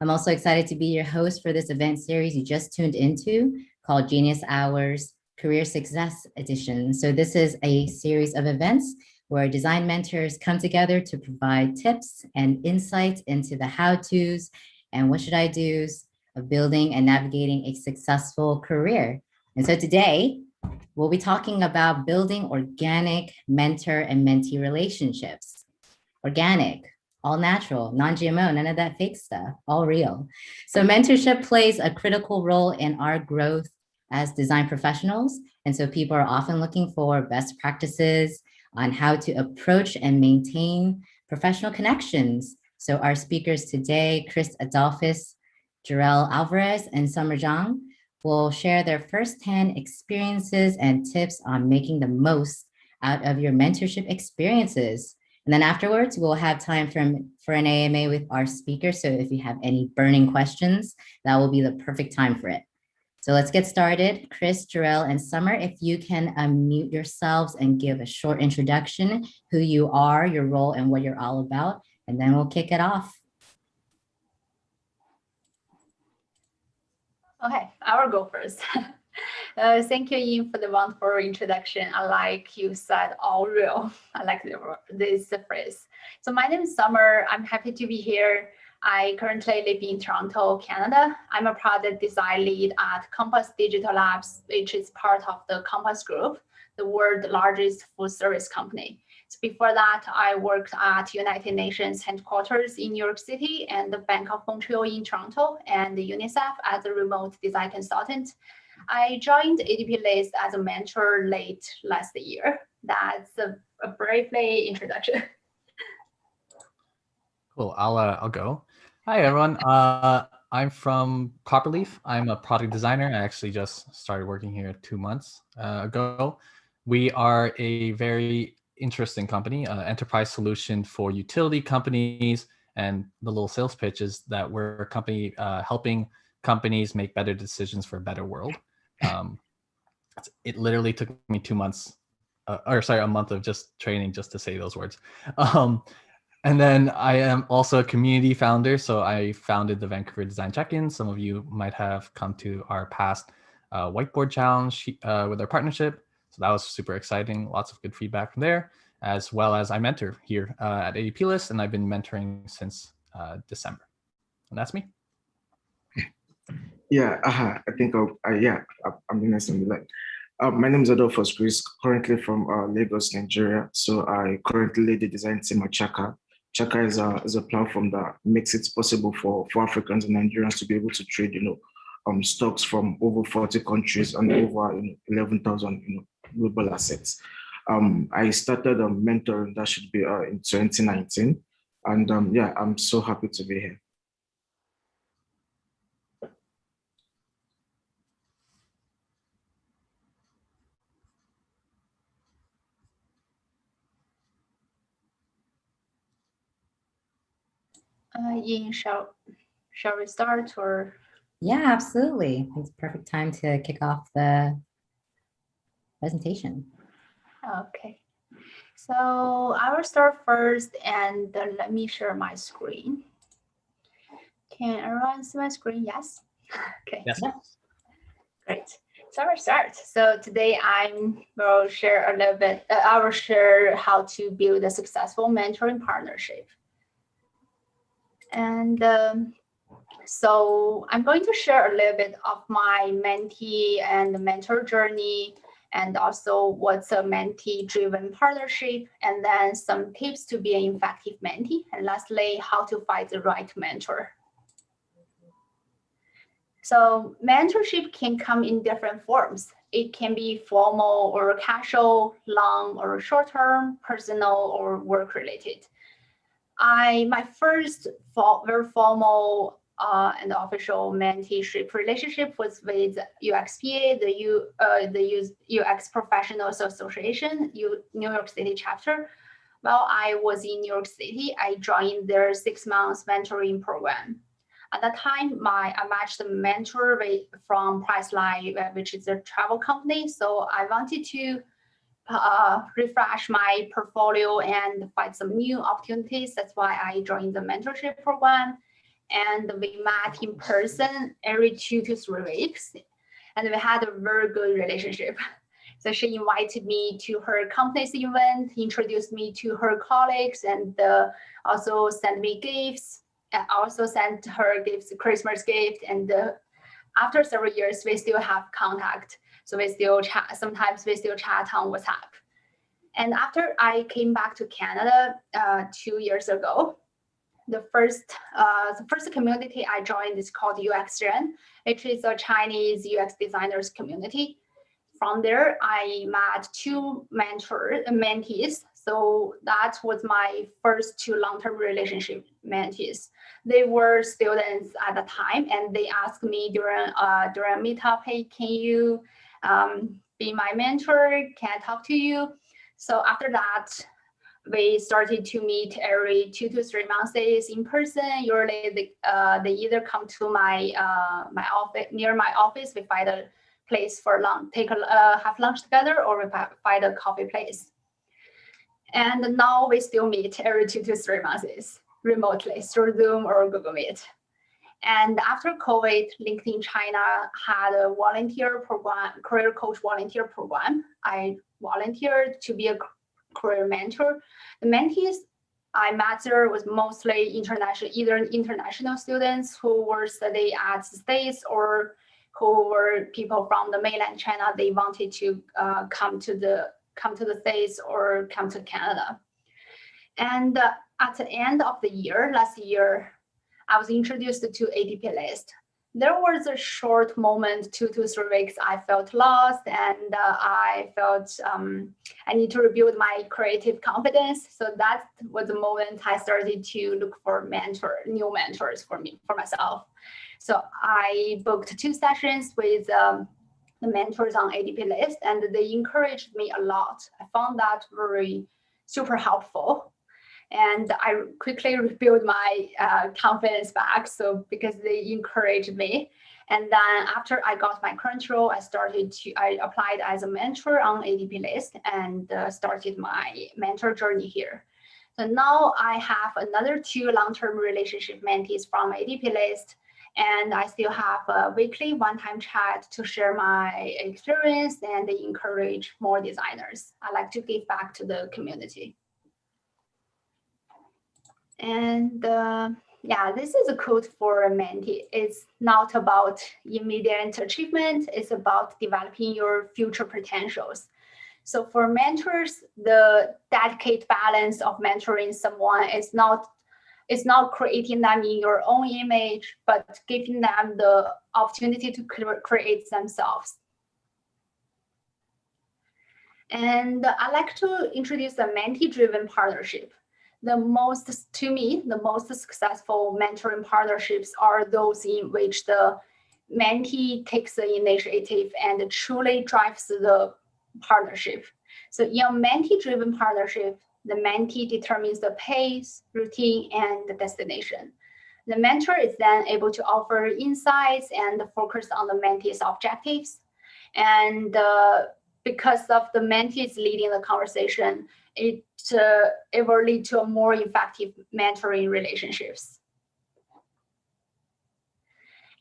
I'm also excited to be your host for this event series you just tuned into called Genius Hours Career Success Edition. So this is a series of events where design mentors come together to provide tips and insights into the how-tos and what should I do's of building and navigating a successful career. And so today, we'll be talking about building organic mentor and mentee relationships. Organic, all natural, non-GMO, none of that fake stuff, all real. So mentorship plays a critical role in our growth as design professionals. And so people are often looking for best practices on how to approach and maintain professional connections. So our speakers today, Chris Adolphus, Jarrell Alvarez, and Summer Zhang, will share their firsthand experiences and tips on making the most out of your mentorship experiences. And then afterwards, we'll have time for an AMA with our speakers. So if you have any burning questions, that will be the perfect time for it. So let's get started. Chris, Jarrell, and Summer, if you can unmute yourselves and give a short introduction, who you are, your role, and what you're all about, and then we'll kick it off. Okay, I will go first. Thank you, Ying, for the wonderful introduction. I like you said, all real. I like this phrase. So my name is Summer. I'm happy to be here. I currently live in Toronto, Canada. I'm a product design lead at Compass Digital Labs, which is part of the Compass Group, the world's largest food service company. So before that, I worked at United Nations headquarters in New York City and the Bank of Montreal in Toronto and the UNICEF as a remote design consultant. I joined ADPList as a mentor late last year. That's a briefly introduction. Cool. I'll go. Hi everyone. I'm from Copperleaf. I'm a product designer. I actually just started working here 2 months ago. We are a very interesting company, enterprise solution for utility companies, and the little sales pitch is that we're a company helping companies make better decisions for a better world. It literally took me 2 months, a month of just training just to say those words. And then I am also a community founder. So I founded the Vancouver Design Check-In. Some of you might have come to our past whiteboard challenge with our partnership. So that was super exciting. Lots of good feedback from there, as well as I mentor here at ADPList, and I've been mentoring since December. And that's me. Yeah, I think I'm the next on the line. My name is Adolphus Chris, currently from Lagos, Nigeria. So I currently lead the design team at Chaka. Chaka is a platform that makes it possible for Africans and Nigerians to be able to trade, stocks from over 40 countries and over 11,000 global assets. I started mentoring, that should be in 2019, and I'm so happy to be here. Ying, shall we start or? Yeah, absolutely. It's perfect time to kick off the presentation. Okay, so I will start first and let me share my screen. Can everyone see my screen? Yes? Okay. Yes. Great. So I will start. So today I will share a little bit, I will share how to build a successful mentoring partnership. And so I'm going to share a little bit of my mentee and mentor journey, and also what's a mentee-driven partnership, and then some tips to be an effective mentee, and lastly, how to find the right mentor. So mentorship can come in different forms. It can be formal or casual, long or short-term, personal or work-related. My first very formal and official mentorship relationship was with UXPA, the UX Professionals Association, New York City chapter. While I was in New York City, I joined their 6 months mentoring program. At that time, I matched a mentor from Priceline, which is a travel company. So I wanted to refresh my portfolio and find some new opportunities. That's why I joined the mentorship program. and we met in person every 2 to 3 weeks, and we had a very good relationship. So she invited me to her company's event, introduced me to her colleagues, and also sent me gifts. I also sent her gifts, Christmas gift, and after several years, we still have contact. So we still chat. Sometimes we still chat on WhatsApp. And after I came back to Canada 2 years ago, the first community I joined is called UX Gen, which is a Chinese UX designers community. From there, I met 2 mentees. So that was my first 2 long-term relationship mentees. They were students at the time, and they asked me during a meetup, hey, can you be my mentor? Can I talk to you? So after that, we started to meet every 2 to 3 months in person. Usually, they either come to my office, near my office. We find a place for lunch, have lunch together, or we find a coffee place. And now we still meet every 2 to 3 months remotely through Zoom or Google Meet. And after COVID, LinkedIn China had a volunteer program, career coach volunteer program. I volunteered to be a career mentor. The mentees I met there was mostly international, either international students who were studying at the States or who were people from the mainland China. They wanted to come to the States or come to Canada. And at the end of the year, last year, I was introduced to ADPList. There was a short moment, 2 to 3 weeks, I felt lost, and I felt I need to rebuild my creative confidence. So that was the moment I started to look for new mentors for myself. So I booked 2 sessions with the mentors on ADPList, and they encouraged me a lot. I found that very super helpful. And I quickly rebuilt my confidence back. So because they encouraged me. And then after I got my current role, I applied as a mentor on ADPList and started my mentor journey here. So now I have another 2 long-term relationship mentees from ADPList, and I still have a weekly one-time chat to share my experience and encourage more designers. I like to give back to the community. And yeah, this is a quote for a mentee. It's not about immediate achievement. It's about developing your future potentials. So for mentors, the delicate balance of mentoring someone is not creating them in your own image, but giving them the opportunity to create themselves. And I like to introduce the mentee-driven partnership. To me, the most successful mentoring partnerships are those in which the mentee takes the initiative and truly drives the partnership. So in a mentee-driven partnership, the mentee determines the pace, routine, and the destination. The mentor is then able to offer insights and focus on the mentee's objectives. And because of the mentees leading the conversation, it will lead to a more effective mentoring relationships.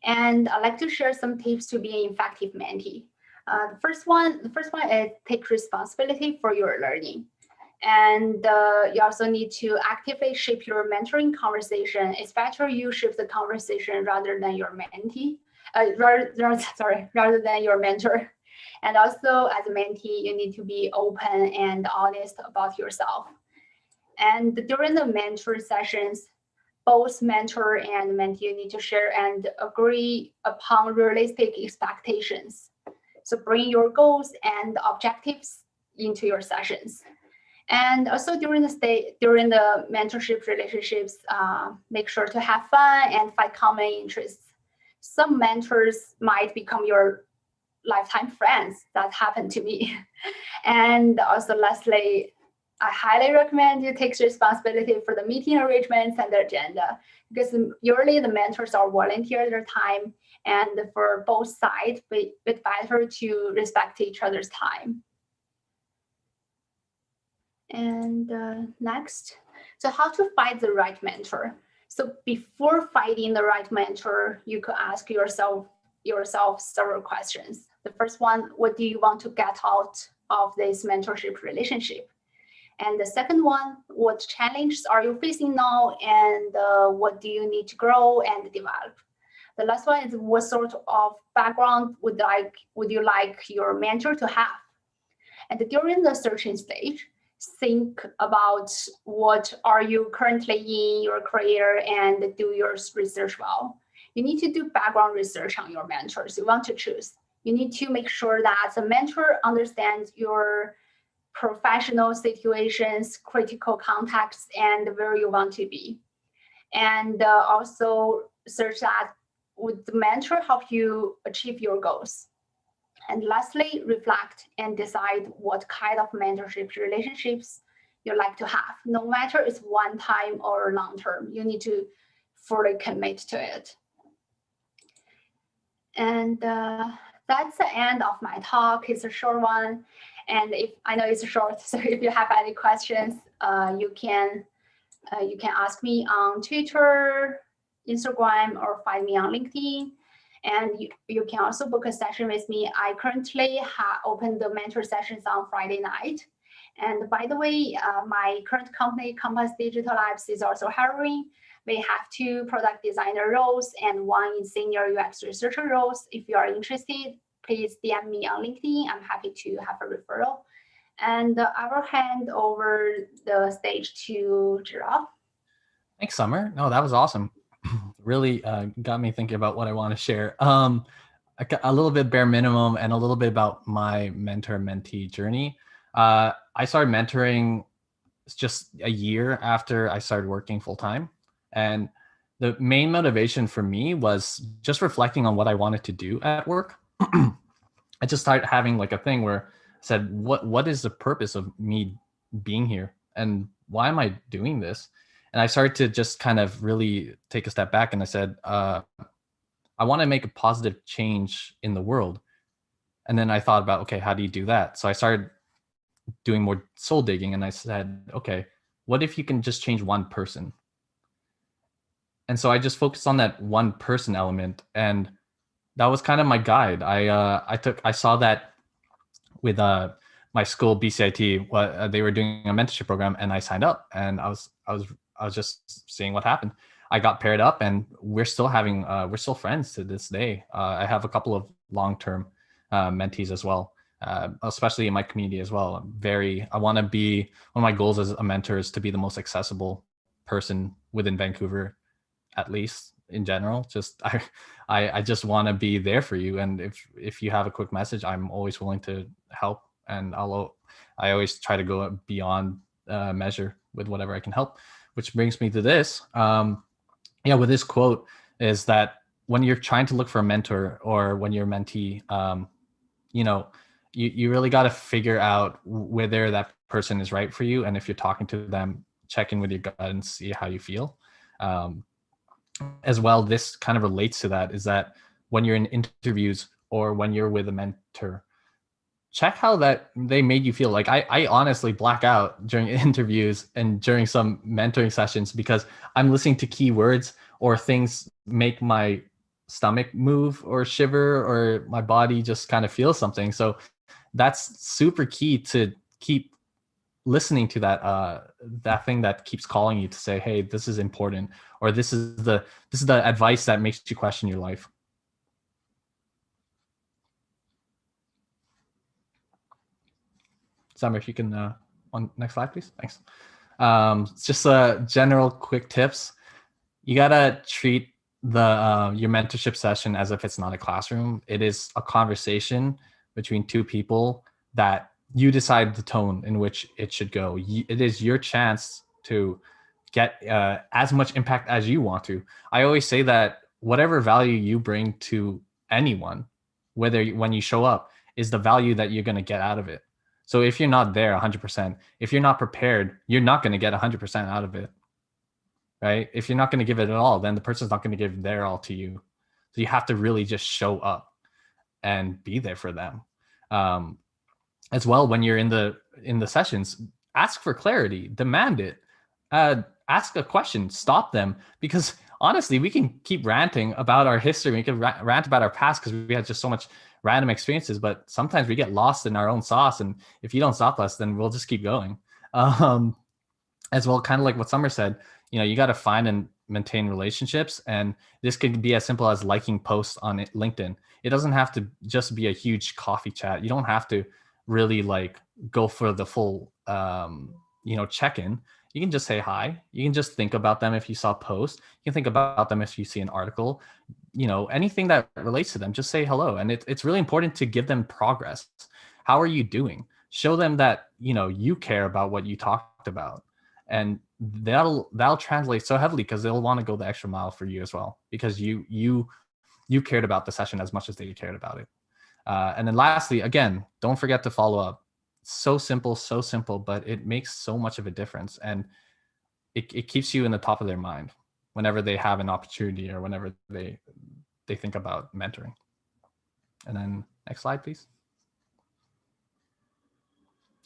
And I'd like to share some tips to be an effective mentee. The first one is take responsibility for your learning. And you also need to actively shape your mentoring conversation. It's better you shape the conversation rather than your mentee, rather than your mentor. And also, as a mentee, you need to be open and honest about yourself. And during the mentor sessions, both mentor and mentee need to share and agree upon realistic expectations. So bring your goals and objectives into your sessions. And also during the mentorship relationships, make sure to have fun and find common interests. Some mentors might become your lifetime friends. That happened to me. And also lastly, I highly recommend you take responsibility for the meeting arrangements and the agenda, because usually the mentors are volunteer their time, and for both sides, it's better to respect each other's time. And next, so how to find the right mentor? So before finding the right mentor, you could ask yourself several questions. The first one, what do you want to get out of this mentorship relationship? And the second one, what challenges are you facing now, and what do you need to grow and develop? The last one is, what sort of background would you like your mentor to have? And during the searching stage, think about what are you currently in your career and do your research well. You need to do background research on your mentors you want to choose. You need to make sure that the mentor understands your professional situations, critical contexts, and where you want to be. And also search that, would the mentor help you achieve your goals? And lastly, reflect and decide what kind of mentorship relationships you like to have. No matter it's one time or long term, you need to fully commit to it. And that's the end of my talk. It's a short one. And if I know it's short, so if you have any questions, you can ask me on Twitter, Instagram, or find me on LinkedIn. And you can also book a session with me. I currently have opened the mentor sessions on Friday night. And by the way, my current company, Compass Digital Labs, is also hiring. We have 2 product designer roles and 1 in senior UX researcher roles. If you are interested, please DM me on LinkedIn. I'm happy to have a referral. And I will hand over the stage to Giraffe. Thanks, Summer. No, that was awesome. Really got me thinking about what I want to share. A little bit bare minimum and a little bit about my mentor-mentee journey. I started mentoring just a year after I started working full-time. And the main motivation for me was just reflecting on what I wanted to do at work. I just started having like a thing where I said, what is the purpose of me being here? And why am I doing this? And I started to just kind of really take a step back, and I said, I want to make a positive change in the world. And then I thought about, okay, how do you do that? So I started doing more soul digging, and I said, okay, what if you can just change one person? And so I just focused on that one person element, and that was kind of my guide. I saw that with my school BCIT, they were doing a mentorship program, and I signed up, and I was just seeing what happened. I got paired up, and we're still friends to this day. I have a couple of long-term mentees as well, especially in my community as well. I want to be, one of my goals as a mentor is to be the most accessible person within Vancouver, at least in general. I just want to be there for you. And if you have a quick message, I'm always willing to help. And I always try to go beyond measure with whatever I can help, which brings me to this. With this quote is that when you're trying to look for a mentor or when you're a mentee, you really got to figure out whether that person is right for you. And if you're talking to them, check in with your gut and see how you feel. As well, this kind of relates to that, is that when you're in interviews or when you're with a mentor, check how that they made you feel. Like I honestly black out during interviews and during some mentoring sessions because I'm listening to keywords or things make my stomach move or shiver or my body just kind of feel something. So that's super key to keep listening to that thing that keeps calling you to say, hey, this is important, or this is the advice that makes you question your life. Summer, if you can on next slide, please. Thanks. Just general quick tips. You gotta treat your mentorship session as if it's not a classroom. It is a conversation between 2 people that you decide the tone in which it should go. It is your chance to get as much impact as you want to. I always say that whatever value you bring to anyone, when you show up, is the value that you're going to get out of it. So if you're not there 100%, if you're not prepared, you're not going to get 100% out of it, right? If you're not going to give it at all, then the person's not going to give their all to you. So you have to really just show up and be there for them. As well, when you're in the sessions, ask for clarity, demand it. ask a question, stop them, because honestly, we can keep ranting about our history. We can rant about our past because we had just so much random experiences, but sometimes we get lost in our own sauce. And if you don't stop us, then we'll just keep going. As well, kind of like what Summer said, you got to find and maintain relationships. And this could be as simple as liking posts on LinkedIn. It doesn't have to just be a huge coffee chat. You don't have to really like go for the full, check-in. You can just say hi. You can just think about them if you saw a post. You can think about them if you see an article. Anything that relates to them, just say hello. And it's really important to give them progress. How are you doing? Show them that, you care about what you talked about. And that'll translate so heavily because they'll want to go the extra mile for you as well, because you cared about the session as much as they cared about it. And then lastly, again, don't forget to follow up. So simple, but it makes so much of a difference. And it keeps you in the top of their mind whenever they have an opportunity or whenever they think about mentoring. And then next slide, please.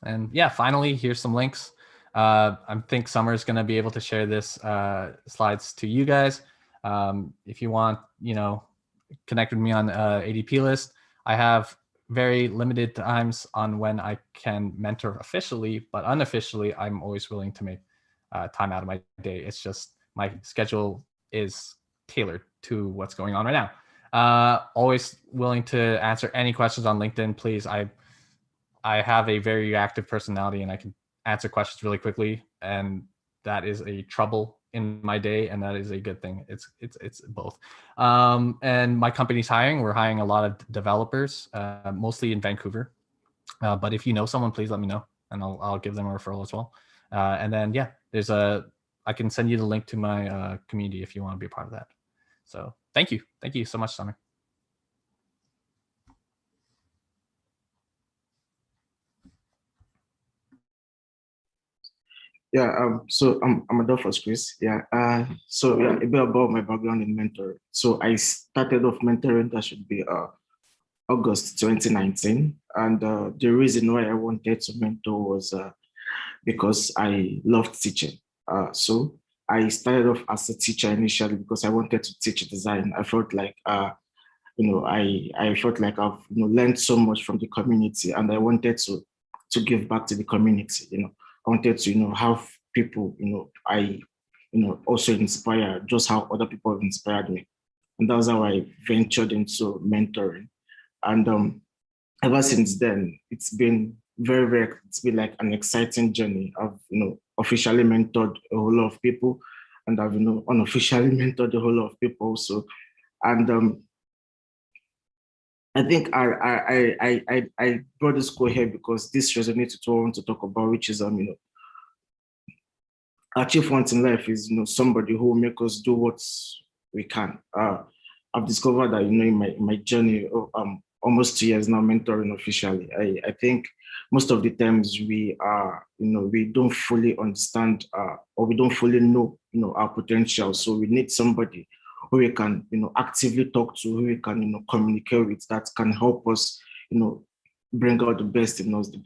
And yeah, finally, here's some links. I think Summer is going to be able to share this slides to you guys. If you want, connect with me on ADPList. I have very limited times on when I can mentor officially, but unofficially, I'm always willing to make time out of my day. It's just my schedule is tailored to what's going on right now. Always willing to answer any questions on LinkedIn, please. I have a very active personality and I can answer questions really quickly, and that is a trouble in my day, and that is a good thing. It's both. And my company's hiring. We're hiring a lot of developers, mostly in Vancouver. But if you know someone, please let me know, and I'll give them a referral as well. And then yeah, I can send you the link to my community if you want to be a part of that. So thank you so much, Summer. Yeah, so I'm Adolphus Chris. Yeah, so yeah, a bit about my background in mentoring. So I started off mentoring, that should be August 2019. And the reason why I wanted to mentor was because I loved teaching. So I started off as a teacher initially because I wanted to teach design. I felt like, I felt like I've learned so much from the community, and I wanted to give back to the community. I wanted to have people I also inspire, just how other people have inspired me, and that's how I ventured into mentoring. And ever since then, it's been it's been like an exciting journey. I've officially mentored a whole lot of people, and I've unofficially mentored a whole lot of people also. And I think I brought this quote here because this resonates with what I want to talk about, which is our chief want in life is somebody who will make us do what we can. I've discovered that in my journey of almost 2 years now mentoring officially. I think most of the times we are we don't fully understand or we don't fully know our potential. So we need somebody who we can actively talk to, who we can communicate with, that can help us bring out the best in us, the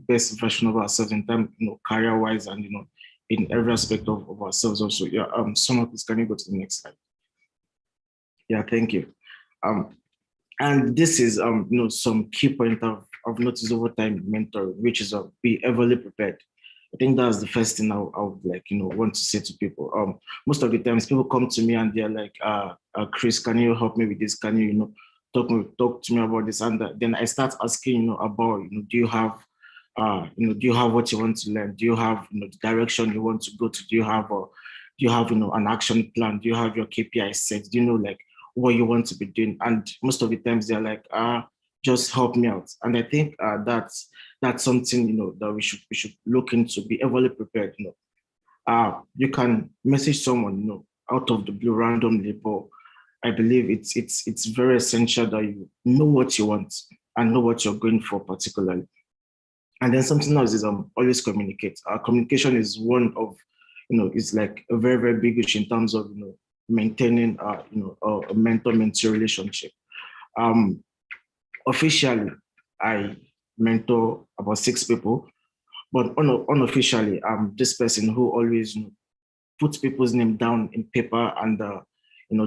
best version of ourselves in terms career wise and in every aspect of ourselves also. Yeah, Summer, please can you go to the next slide? Yeah, thank you. And this is some key point I've noticed over time in mentoring, which is be everly prepared. I think that's the first thing I would like want to say to people. Most of the times people come to me and they're like, Chris, can you help me with this? Can you talk to me about this? And then I start asking about do you have what you want to learn? Do you have the direction you want to go to? Do you have an action plan? Do you have your KPI set? Do you know like what you want to be doing? And most of the times they're like, just help me out. And I think that's something that we should look into, be everly prepared. You can message someone out of the blue randomly, but I believe it's very essential that you know what you want and know what you're going for particularly. And then something else is always communicate. Communication is one of it's like a very, very big issue in terms of maintaining a mentor-mentee relationship. Officially, I mentor about 6 people, but unofficially, I'm this person who always put people's name down in paper and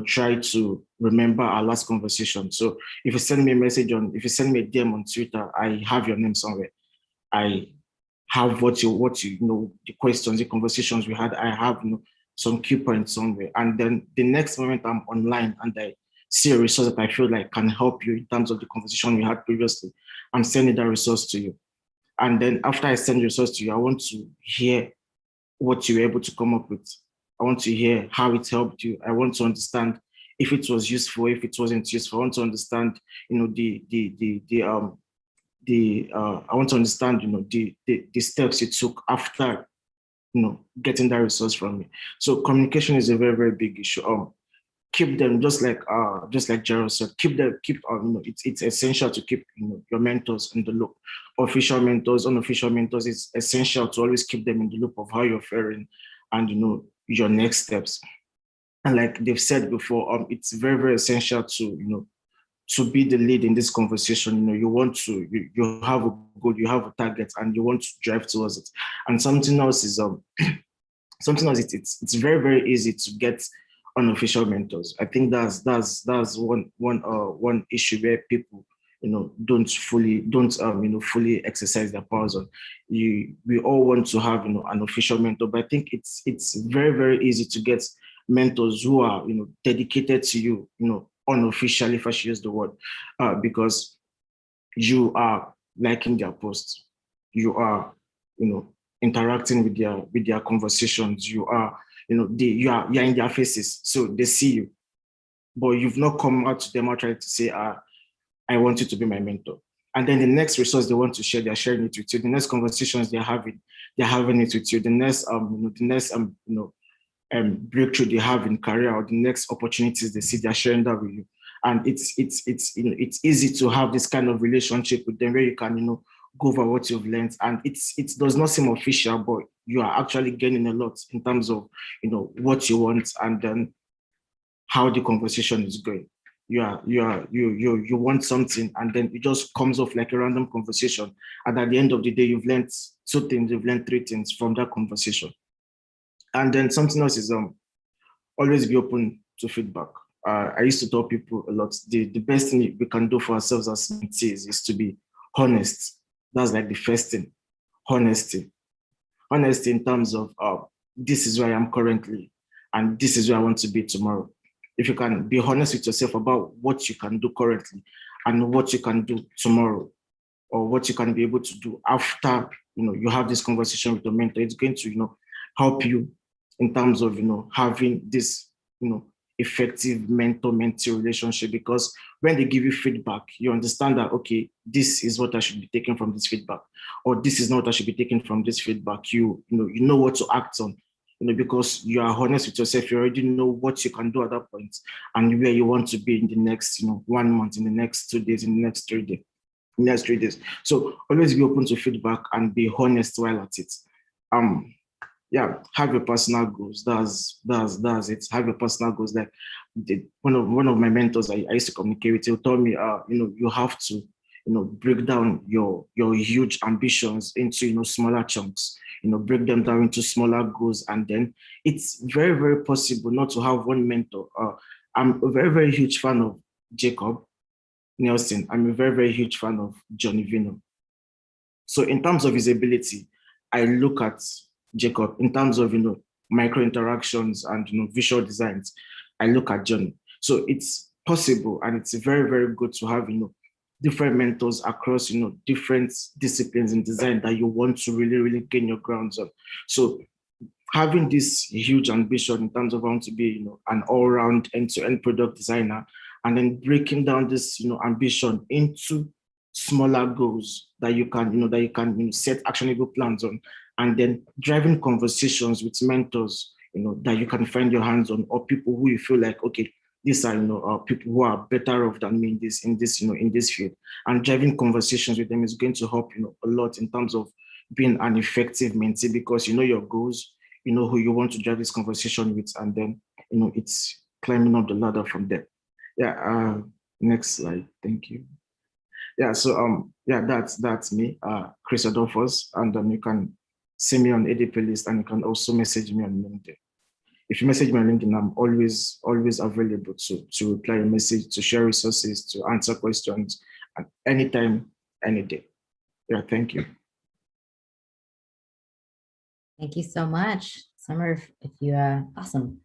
try to remember our last conversation. So if you send me a message if you send me a DM on Twitter, I have your name somewhere. I have what you the questions, the conversations we had. I have some key points somewhere. And then the next moment I'm online and I see a resource that I feel like can help you in terms of the conversation we had previously, I'm sending that resource to you. And then after I send the resource to you, I want to hear what you were able to come up with. I want to hear how it helped you. I want to understand if it was useful, if it wasn't useful. I want to understand, I want to understand, the steps you took after, getting that resource from me. So communication is a very, very big issue. Keep them just like Gerald said. It's essential to keep your mentors in the loop. Official mentors, unofficial mentors. It's essential to always keep them in the loop of how you're faring and your next steps. And like they've said before, it's very, very essential to be the lead in this conversation. You want to you have a goal, you have a target, and you want to drive towards it. And something else is it's very, very easy to get unofficial mentors. I think that's one issue where people don't fully exercise their powers on. We all want to have an official mentor, but I think it's very, very easy to get mentors who are dedicated to you, unofficially, if I should use the word, because you are liking their posts, you are interacting with their conversations, you are you're in their faces, so they see you, but you've not come out to them or tried to say, I want you to be my mentor. And then the next resource they want to share, they're sharing it with you. The next conversations they're having it with you. The next breakthrough they have in career, or the next opportunities they see, they're sharing that with you. And it's easy to have this kind of relationship with them where you can go over what you've learned, and it does not seem official, but you are actually gaining a lot in terms of what you want and then how the conversation is going. You want something, and then it just comes off like a random conversation, and at the end of the day you've learned 2 things, you've learned 3 things from that conversation. And then something else is always be open to feedback. I used to tell people a lot, the best thing we can do for ourselves as mentees is to be honest. That's like the first thing. Honesty in terms of this is where I am currently and this is where I want to be tomorrow. If you can be honest with yourself about what you can do currently and what you can do tomorrow, or what you can be able to do after you have this conversation with your mentor, it's going to help you in terms of having this effective mentor-mentee relationship. Because when they give you feedback, you understand that, okay, this is what I should be taking from this feedback, or this is not what I should be taking from this feedback. You know what to act on, because you are honest with yourself. You already know what you can do at that point and where you want to be in the next 1 month, in the next 2 days, in the next 3 days. So always be open to feedback and be honest while at it. Have your personal goals. That's it. Have your personal goals. Like one of my mentors I used to communicate with, he told me, you have to, break down your huge ambitions into, smaller chunks. Break them down into smaller goals, and then it's very, very possible not to have one mentor. I'm a very, very huge fan of Jacob Nelson. I'm a very, very huge fan of Johnny Vino. So in terms of his ability, I look at Jacob. In terms of micro interactions and visual designs, I look at Johnny. So it's possible, and it's very, very good to have different mentors across different disciplines in design that you want to really, really gain your grounds on. So having this huge ambition in terms of wanting to be an all-round end-to-end product designer, and then breaking down this ambition into smaller goals that you can set actionable plans on, and then driving conversations with mentors that you can find your hands on, or people who you feel like, okay, these are people who are better off than me in this field, and driving conversations with them is going to help a lot in terms of being an effective mentee, because your goals, who you want to drive this conversation with, and then it's climbing up the ladder from there. Next slide. Thank you. So that's me, Chris Adolphus, and you can see me on ADPList, and you can also message me on LinkedIn. if you message me on LinkedIn, I'm always available to reply a message, to share resources, to answer questions at any time, any day. Yeah, thank you. Thank you so much, Summer. If you awesome.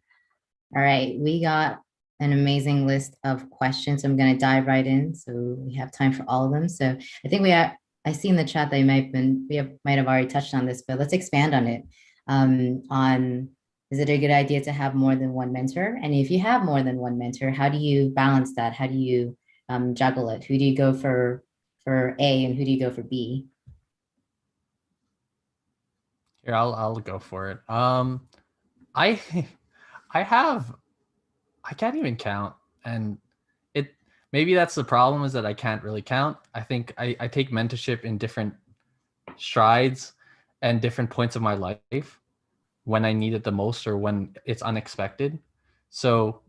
All right, we got an amazing list of questions. I'm going to dive right in, so we have time for all of them. So I think I see in the chat that might have already touched on this, but let's expand on it. Is it a good idea to have more than one mentor? And if you have more than one mentor, how do you balance that? How do you juggle it? Who do you go for A and who do you go for B? Here, I'll go for it. I can't even count, and maybe that's the problem, is that I can't really count. I think I take mentorship in different strides and different points of my life, when I need it the most or when it's unexpected. So,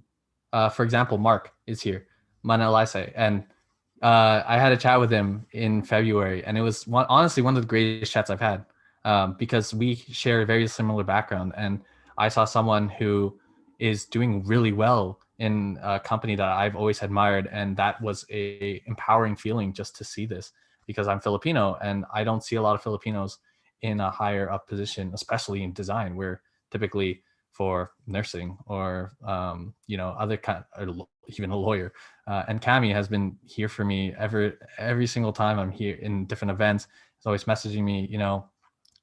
for example, Mark is here, Mana Laisai, and I had a chat with him in February, and it was honestly one of the greatest chats I've had, because we share a very similar background, and I saw someone who is doing really well in a company that I've always admired, and that was a empowering feeling just to see this, because I'm Filipino and I don't see a lot of Filipinos in a higher up position, especially in design, where typically for nursing or other kind, or even a lawyer. And Cami has been here for me every single time I'm here in different events. He's always messaging me,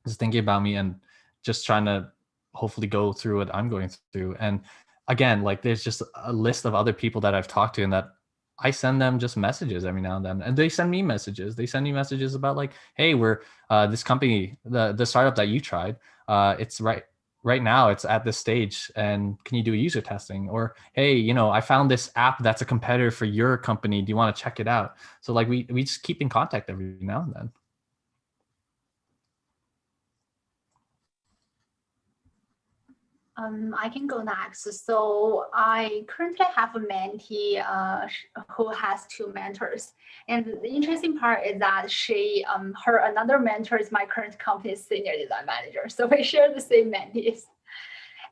just thinking about me and just trying to hopefully go through what I'm going through. And again, like, there's just a list of other people that I've talked to, and that I send them just messages every now and then, and they send me messages. They send me messages about, like, hey, we're this company, the startup that you tried, it's right now it's at this stage, and can you do a user testing? Or, hey, I found this app that's a competitor for your company. Do you want to check it out? So, like, we just keep in contact every now and then. I can go next. So I currently have a mentee who has 2 mentors. And the interesting part is that her another mentor is my current company's senior design manager. So we share the same mentees.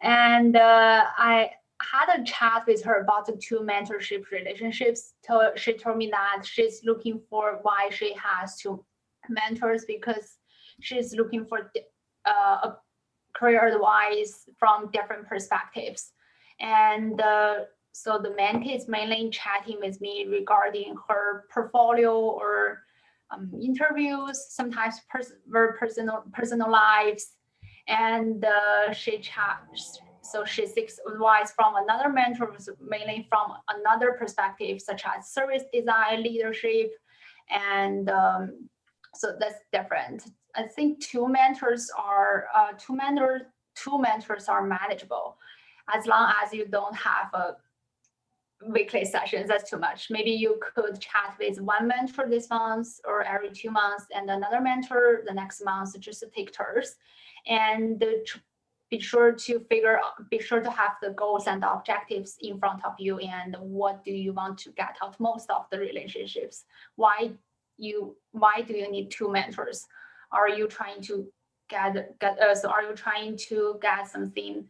And I had a chat with her about the 2 mentorship relationships. She told me that she's looking for why she has 2 mentors, because she's looking for a career advice from different perspectives. And so the mentee is mainly chatting with me regarding her portfolio or interviews, sometimes very personal lives. And she seeks advice from another mentor, mainly from another perspective, such as service design, leadership, and so that's different. I think 2 mentors are manageable, as long as you don't have a weekly sessions. That's too much. Maybe you could chat with one mentor this month or every 2 months, and another mentor the next month, just to take turns, and be sure to have the goals and the objectives in front of you, and what do you want to get out most of the relationships. Why do you need 2 mentors? Are you trying to are you trying to get something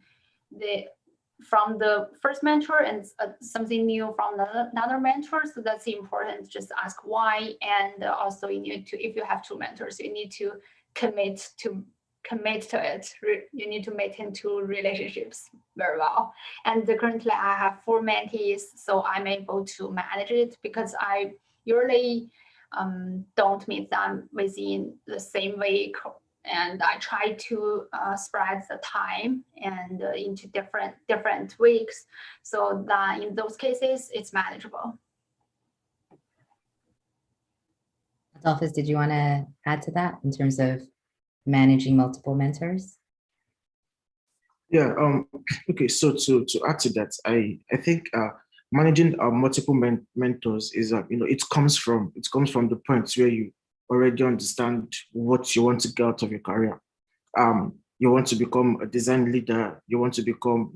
from the first mentor and something new from another mentor? So that's important. Just ask why. And also, you need to, if you have 2 mentors, you need to commit to it. You need to maintain 2 relationships very well. And currently I have 4 mentees, so I'm able to manage it, because I usually don't meet them within the same week, and I try to spread the time and into different weeks, so that in those cases it's manageable. Adolphus, did you want to add to that in terms of managing multiple mentors? Yeah. Okay. So to add to that, I think managing multiple mentors is it comes from the point where you already understand what you want to get out of your career. You want to become a design leader. You want to become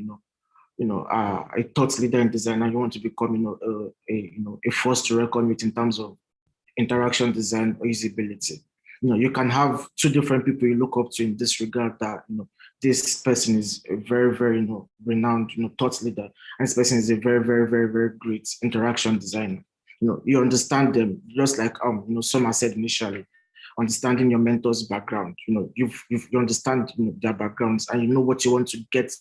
a thought leader in design, and you want to become a force to reckon with in terms of interaction design or usability. You can have 2 different people you look up to in this regard that this person is a very, very, renowned, thought leader, and this person is a very, very, very, very great interaction designer. You understand them, just like Summer said initially, understanding your mentor's background. You understand their backgrounds, and you know what you want to get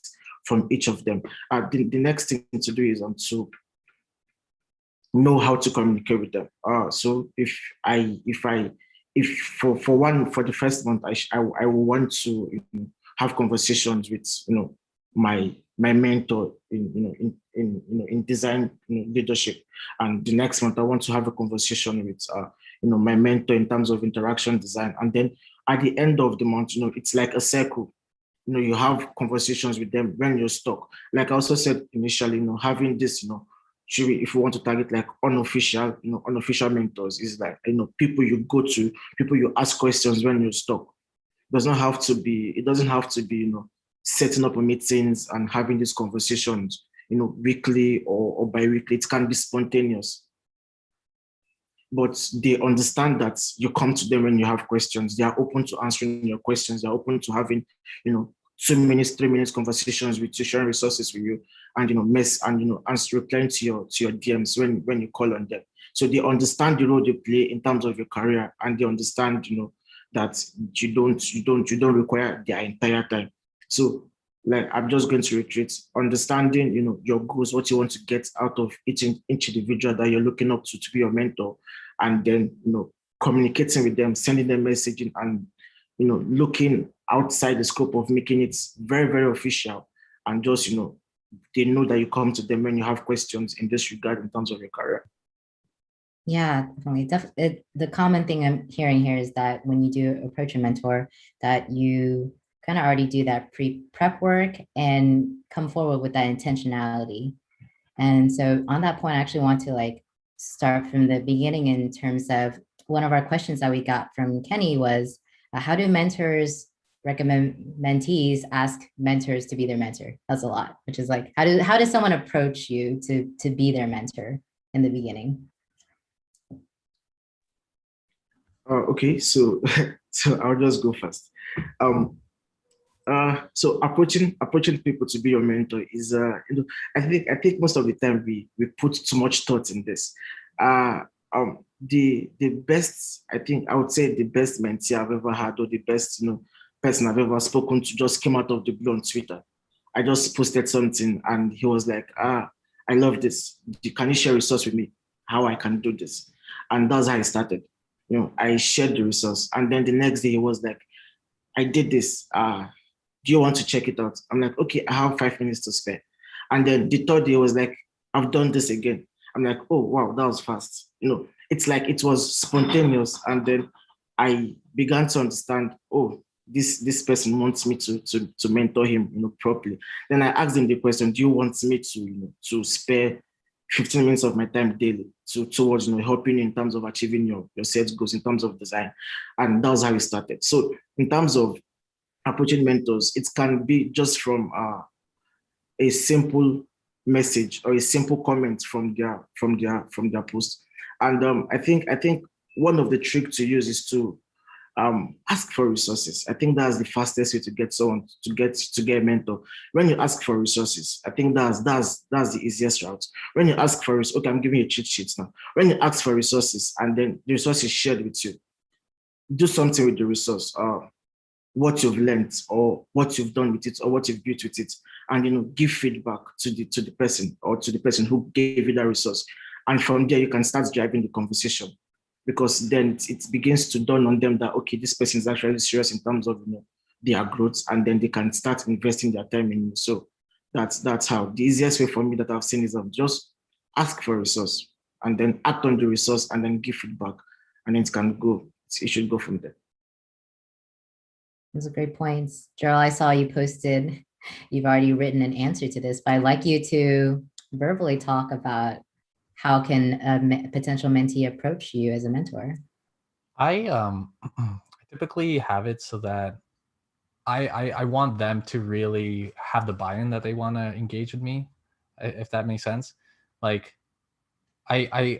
from each of them. The next thing to do is to know how to communicate with them. So if for the first month, I will want to have conversations with my mentor in design leadership, and the next month I want to have a conversation with my mentor in terms of interaction design, and then at the end of the month, it's like a circle. You have conversations with them when you're stuck. Like I also said initially, having this, if you want to target like unofficial mentors, is like people you go to, people you ask questions when you're stuck. It doesn't have to be setting up meetings and having these conversations weekly or bi-weekly. It can be spontaneous, but they understand that you come to them when you have questions. They are open to answering your questions. They're open to having 2 minutes, 3 minutes conversations with you, sharing resources with you, and answer, replying to your DMs when you call on them. So they understand the role they play in terms of your career, and they understand that you don't require their entire time. So like I'm just going to reiterate, understanding your goals, what you want to get out of each individual that you're looking up to be your mentor, and then communicating with them, sending them messaging, and looking outside the scope of making it very, very official, and just they know that you come to them when you have questions in this regard in terms of your career. Yeah, definitely. The common thing I'm hearing here is that when you do approach a mentor, that you kind of already do that prep work and come forward with that intentionality. And so on that point, I actually want to start from the beginning in terms of one of our questions that we got from Kenny was, how do mentors recommend mentees ask mentors to be their mentor? That's a lot, which is like, how does someone approach you to be their mentor in the beginning? Okay, so I'll just go first. So approaching people to be your mentor is I think most of the time we put too much thought in this. The best, I would say the best mentee I've ever had, or the best person I've ever spoken to, just came out of the blue on Twitter. I just posted something and he was like, I love this. Can you share a resource with me? How I can do this? And that's how I started. I shared the resource, and then the next day he was like, I did this. Do you want to check it out? I'm like, okay, I have 5 minutes to spare. And then the third day was like, I've done this again. I'm like, oh, wow, that was fast. It's like it was spontaneous. And then I began to understand, oh, this person wants me to mentor him, properly. Then I asked him the question, do you want me to spare 15 minutes of my time daily towards helping you in terms of achieving your set goals in terms of design? And that was how we started. So in terms of approaching mentors, it can be just from a simple message or a simple comment from their post. And I think one of the tricks to use is to ask for resources. I think that's the fastest way to get someone to get a mentor. When you ask for resources, I think that's the easiest route. When you ask for okay, I'm giving you a cheat sheet now. When you ask for resources and then the resource is shared with you, do something with the resource. What you've learned or what you've done with it or what you've built with it, and give feedback to the person or to the person who gave you that resource. And from there, you can start driving the conversation, because then it begins to dawn on them that, okay, this person is actually serious in terms of their growth, and then they can start investing their time in you. So that's how the easiest way for me that I've seen is just ask for a resource and then act on the resource and then give feedback, and then it should go from there. Those are great points. Gerald, I saw you posted, you've already written an answer to this, but I'd like you to verbally talk about how can a potential mentee approach you as a mentor? I typically have it so that I want them to really have the buy-in that they want to engage with me, if that makes sense. Like I'm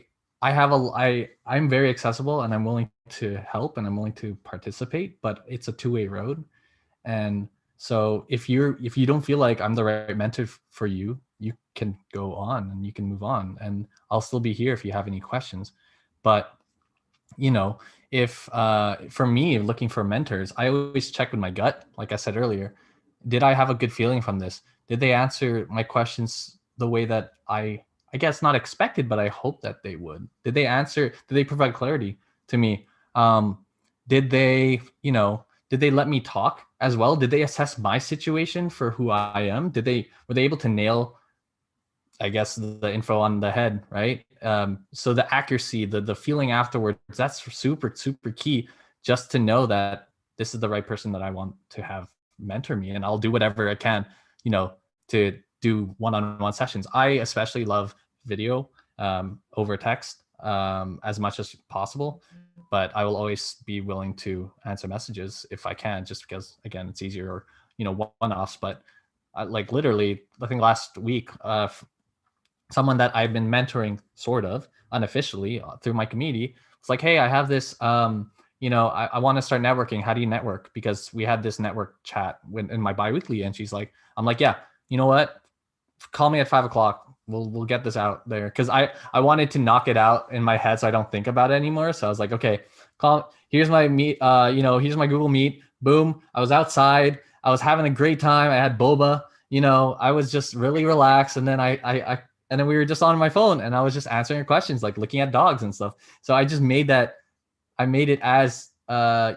very accessible and I'm willing to help and I'm willing to participate, but it's a two-way road. And So if you don't feel like I'm the right mentor for you, you can go on and you can move on, and I'll still be here if you have any questions. But if for me, looking for mentors, I always check with my gut. Like I said earlier, did I have a good feeling from this? Did they answer my questions the way that I guess not expected, but I hope that they would? Did they provide clarity to me? Did they, did they let me talk as well? Did they assess my situation for who I am? Were they able to nail, I guess, the info on the head, right? So the accuracy, the feeling afterwards, that's super, super key, just to know that this is the right person that I want to have mentor me. And I'll do whatever I can, to do one-on-one sessions. I especially love video over text as much as possible, but I will always be willing to answer messages if I can, just because, again, it's easier, or, one-offs. But like literally, I think last week, someone that I've been mentoring sort of unofficially through my community was like, hey, I have this, I want to start networking. How do you network? Because we had this network chat in my biweekly, and she's like, I'm like, yeah, you know what? Call me at 5 o'clock. We'll get this out there. Cause I wanted to knock it out in my head so I don't think about it anymore. So I was like, okay, here's my meet, here's my Google Meet. Boom. I was outside. I was having a great time. I had boba, I was just really relaxed. And then and then we were just on my phone, and I was just answering her questions, like looking at dogs and stuff. So I just made it as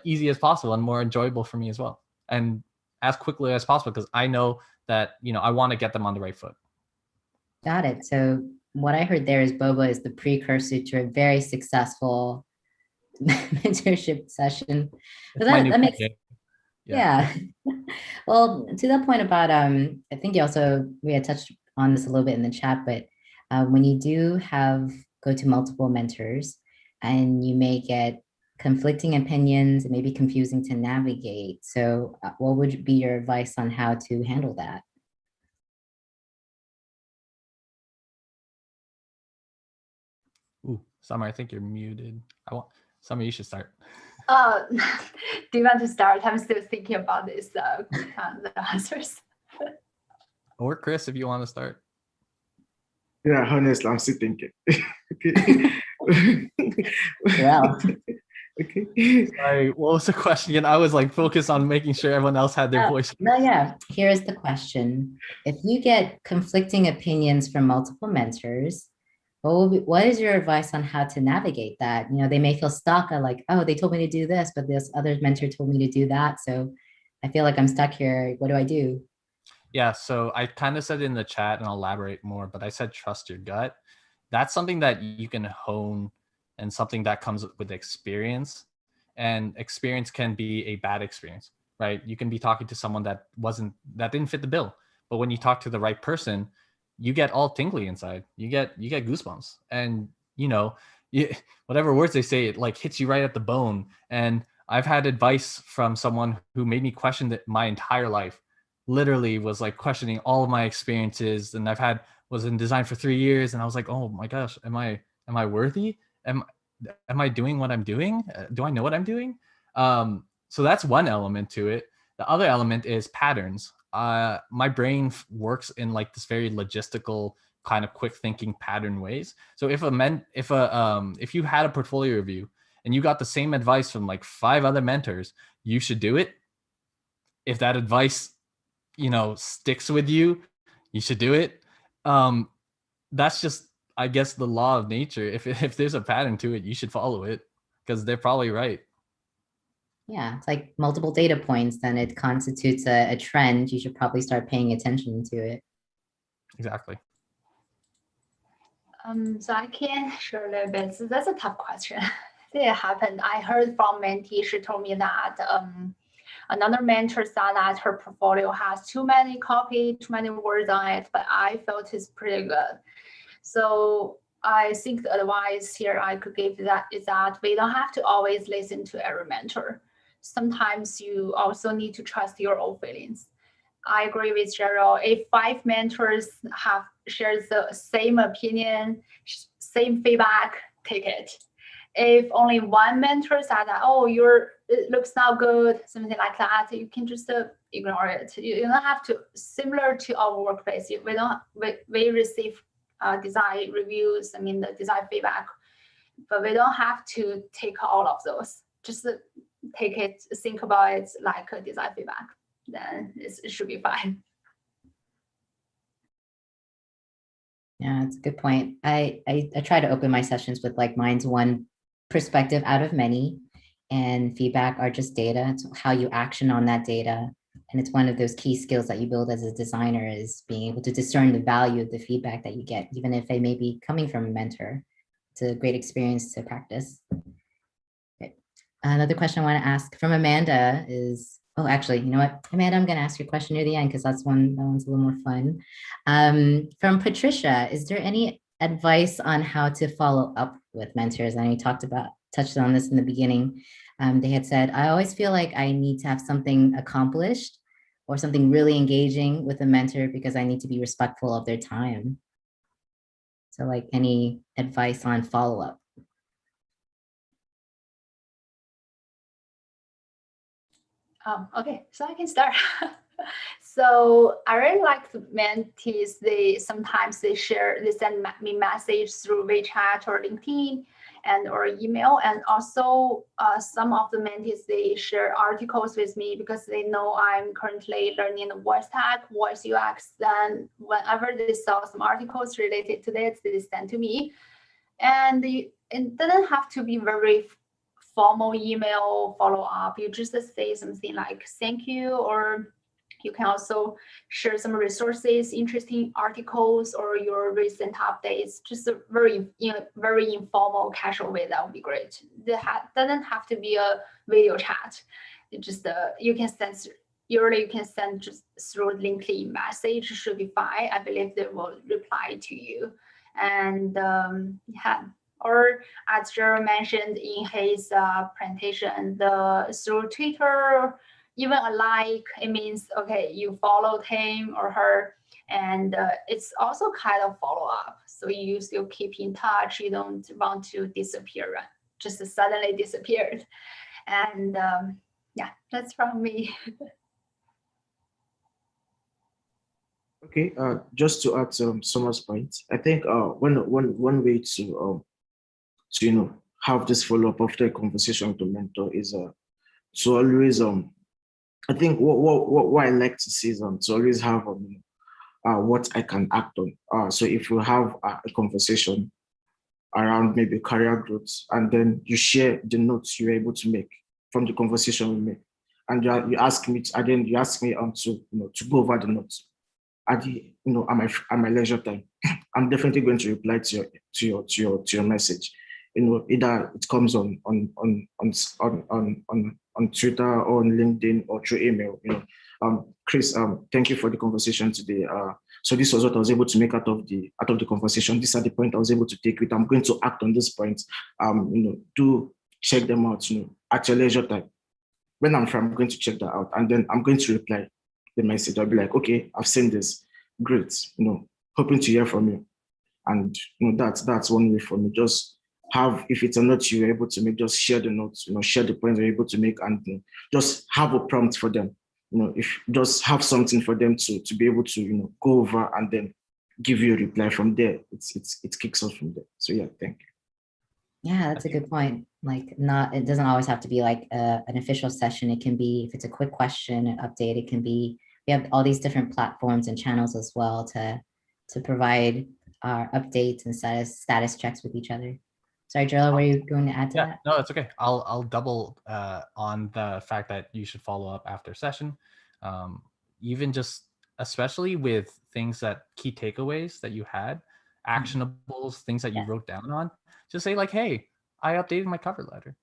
easy as possible and more enjoyable for me as well, and as quickly as possible, because I know that, I want to get them on the right foot. Got it. So what I heard there is boba is the precursor to a very successful mentorship session. But that makes yeah. Well, to that point about I think we had touched on this a little bit in the chat, but when you do go to multiple mentors, and you may get conflicting opinions, it may be confusing to navigate. So what would be your advice on how to handle that? Ooh, Summer, I think you're muted. Summer, you should start. Do you want to start? I'm still thinking about this, the answers. Or Chris, if you want to start. Yeah, honestly, I'm still thinking. Okay. Well. Okay. Sorry, what was the question again? I was like focused on making sure everyone else had their voice. No, yeah. Here's the question. If you get conflicting opinions from multiple mentors, what is your advice on how to navigate that? They may feel stuck, like, oh, they told me to do this, but this other mentor told me to do that. So I feel like I'm stuck here. What do I do? Yeah, so I kind of said in the chat, and I'll elaborate more, but I said trust your gut. That's something that you can hone, and something that comes with experience. And experience can be a bad experience, right? You can be talking to someone that didn't fit the bill, but when you talk to the right person, you get all tingly inside. You get goosebumps, and whatever words they say, it like hits you right at the bone. And I've had advice from someone who made me question that my entire life. Literally was like questioning all of my experiences, and was in design for 3 years, and I was like, oh my gosh, am I worthy? Am I doing what I'm doing? Do I know what I'm doing? So that's one element to it. The other element is patterns. My brain works in like this very logistical kind of quick thinking pattern ways. So if you had a portfolio review and you got the same advice from like 5 other mentors, you should do it. If that advice, sticks with you, you should do it. That's just, I guess, the law of nature. If there's a pattern to it, you should follow it, because they're probably right. Yeah, it's like multiple data points, then it constitutes a trend. You should probably start paying attention to it. Exactly. So I can share a little bit. So that's a tough question. It happened. I heard from mentee. She told me that another mentor said that her portfolio has too many copies, too many words on it, but I felt it's pretty good. So I think the advice here I could give that is that we don't have to always listen to every mentor. Sometimes you also need to trust your own feelings. I agree with Gerald. If 5 mentors have shared the same opinion, same feedback, take it. if only one mentor said that, oh, it looks not good, something like that, you can just ignore it. You don't have to, similar to our workplace, we receive design reviews, the design feedback, but we don't have to take all of those. Just take it, think about it like a design feedback, then it should be fine. Yeah, that's a good point. I try to open my sessions with like mine's one perspective out of many, and feedback are just data. It's how you action on that data. And it's one of those key skills that you build as a designer, is being able to discern the value of the feedback that you get, even if they may be coming from a mentor. It's a great experience to practice. Okay. Another question I want to ask from Amanda is, oh, actually, you know what, Amanda, I'm going to ask your question near the end because that one's a little more fun. From Patricia, is there any advice on how to follow up with mentors? I know you touched on this in the beginning. They had said, I always feel like I need to have something accomplished or something really engaging with a mentor because I need to be respectful of their time. So like, any advice on follow-up? Okay, so I can start. So I really like the mentees. Sometimes they send me message through WeChat or LinkedIn or email. And also some of the mentees, they share articles with me because they know I'm currently learning the voice tech, voice UX. Then whenever they saw some articles related to this, they send to me. And it doesn't have to be very formal email follow-up. You just say something like thank you, or you can also share some resources, interesting articles, or your recent updates. Just a very informal, casual way. That would be great. It doesn't have to be a video chat. It just you can send. Usually you can send just through LinkedIn message, should be fine. I believe they will reply to you. And or as Gerald mentioned in his presentation, through Twitter, even a like, it means, okay, you followed him or her, and it's also kind of follow up. So you still keep in touch. You don't want to disappear, just suddenly disappeared. And yeah, that's from me. Okay, just to add Summer's point, I think one way to have this follow-up after a conversation with the mentor is to always I think what I like to see is to always have what I can act on. So if you have a conversation around maybe career growth, and then you share the notes you're able to make from the conversation we make, and you ask me to go over the notes at at my leisure time, I'm definitely going to reply to your message. Either it comes on Twitter or on LinkedIn or through email. Chris, thank you for the conversation today. So this was what I was able to make out of the conversation. These are the points I was able to take with. I'm going to act on this point. Do check them out. At your leisure time. When I'm free, I'm going to check that out, and then I'm going to reply the message. I'll be like, okay, I've seen this. Great. Hoping to hear from you. And that's one way for me. Just have, if it's a note you're able to make, just share the notes, share the points you're able to make, and just have a prompt for them. If just have something for them to be able to go over and then give you a reply from there. It kicks off from there. So yeah, thank you. Yeah, that's a good point. Like, it doesn't always have to be like an official session. It can be, if it's a quick question, an update, it can be, we have all these different platforms and channels as well to provide our updates and status checks with each other. Sorry, Gerald, were you going to add to that? No, it's okay. I'll double on the fact that you should follow up after session. Even just, especially with things key takeaways that you had, actionables, things that you wrote down on, just say like, hey, I updated my cover letter.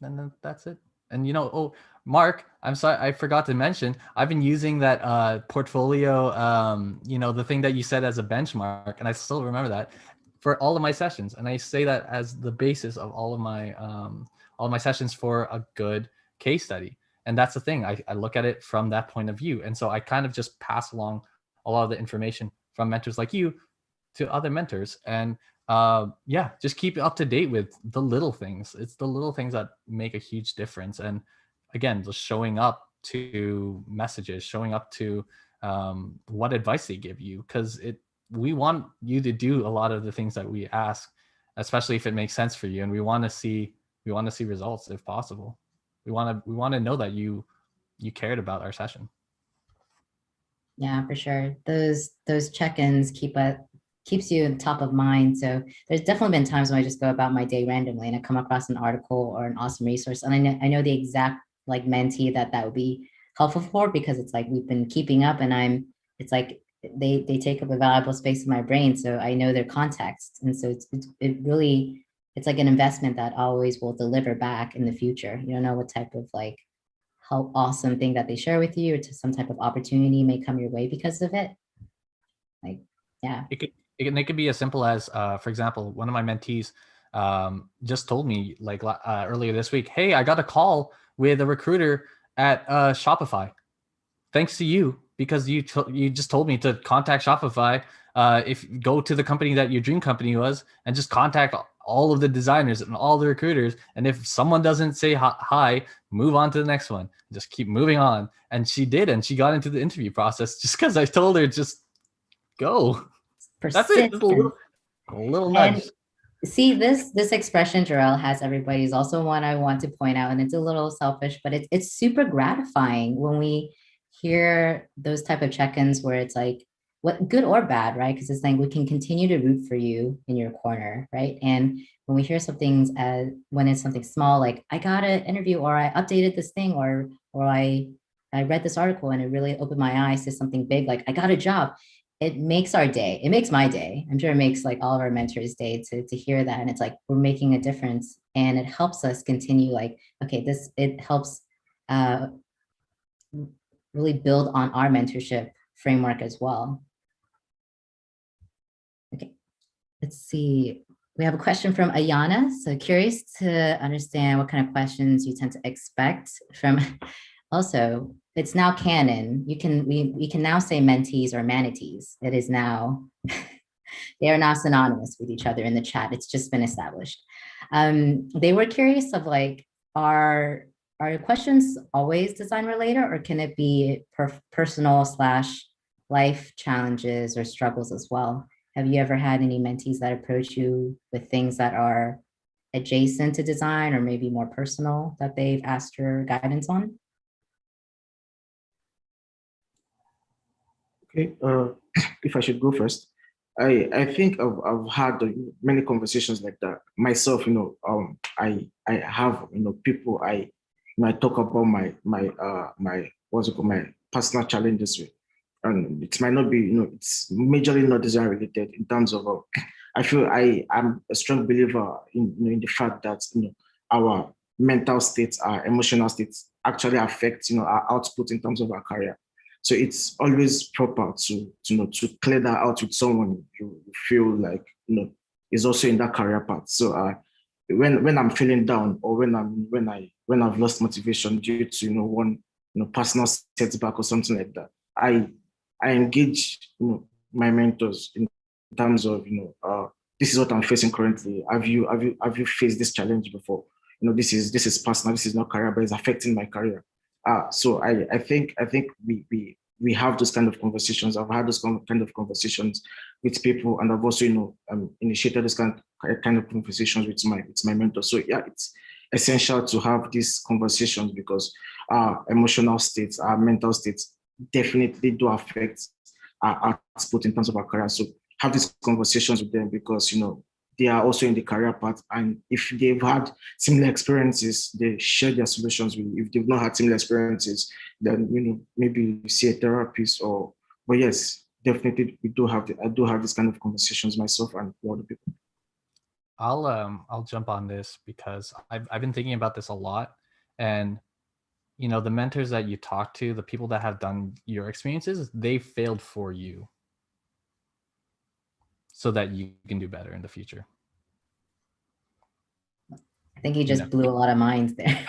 And then that's it. And oh, Mark, I'm sorry, I forgot to mention, I've been using that portfolio, the thing that you said as a benchmark, and I still remember that for all of my sessions. And I say that as the basis of all of my sessions for a good case study. And that's the thing, I look at it from that point of view. And so I kind of just pass along a lot of the information from mentors like you to other mentors. And yeah, just keep up to date with the little things. It's the little things that make a huge difference. And again, just showing up to messages, showing up to what advice they give you, because we want you to do a lot of the things that we ask, especially if it makes sense for you, and we want to see results if possible. We want to know that you cared about our session. Yeah, for sure. Those check-ins keeps you in top of mind. So there's definitely been times when I just go about my day randomly and I come across an article or an awesome resource, and I know the exact like mentee that would be helpful for, because it's like we've been keeping up, and it's like they take up a valuable space in my brain, so I know their context, and so it really, it's like an investment that always will deliver back in the future. You don't know what type of like how awesome thing that they share with you, or to some type of opportunity may come your way because of it. Like, yeah. It could be as simple as, for example, one of my mentees just told me like earlier this week, hey, I got a call with a recruiter at Shopify. Thanks to you, because you just told me to contact Shopify. If go to the company that your dream company was, and just contact all of the designers and all the recruiters. And if someone doesn't say hi, move on to the next one. Just keep moving on. And she did, and she got into the interview process just because I told her just go. That's it. Just a little nudge. And see, this expression, Jarrell, has everybody, is also one I want to point out, and it's a little selfish, but it's super gratifying when we hear those type of check-ins where it's like, what, good or bad, right? Because it's like we can continue to root for you in your corner, right? And when we hear some things, when it's something small, like I got an interview, or I updated this thing, or I read this article and it really opened my eyes to something big, like I got a job. It makes our day. It makes my day. I'm sure it makes like all of our mentors' day to hear that. And it's like we're making a difference, and it helps us continue like, okay, it helps really build on our mentorship framework as well. Okay, let's see. We have a question from Ayana. So curious to understand what kind of questions you tend to expect from. Also, it's now canon. We can now say mentees or manatees. It is now, they are now synonymous with each other in the chat. It's just been established. They were curious of like, are questions always design related, or can it be personal / life challenges or struggles as well? Have you ever had any mentees that approach you with things that are adjacent to design, or maybe more personal, that they've asked your guidance on? Okay, if I should go first, I think I've had many conversations like that myself. I have people I talk about my what's it called, my personal challenges with, and it might not be it's majorly not design related in terms of I feel I'm a strong believer in the fact that our mental states, our emotional states actually affect our output in terms of our career. So it's always proper to clear that out with someone you feel like is also in that career path. So when I'm feeling down, or when I've lost motivation due to one personal setback or something like that, I engage my mentors in terms of this is what I'm facing currently. Have you faced this challenge before? This is personal. This is not career, but it's affecting my career. So I think we have those kind of conversations. I've had those kind of conversations with people, and I've also initiated this kind of conversations with my mentor. So yeah, it's essential to have these conversations, because our emotional states, our mental states definitely do affect our output in terms of our career. So have these conversations with them, because they are also in the career path, and if they've had similar experiences, they share their solutions with you. If they've not had similar experiences, then maybe see a therapist. But yes, definitely I do have this kind of conversations myself and with other people. I'll jump on this, because I've been thinking about this a lot, and the mentors that you talk to, the people that have done your experiences, they failed for you, so that you can do better in the future. I think you just blew a lot of minds there.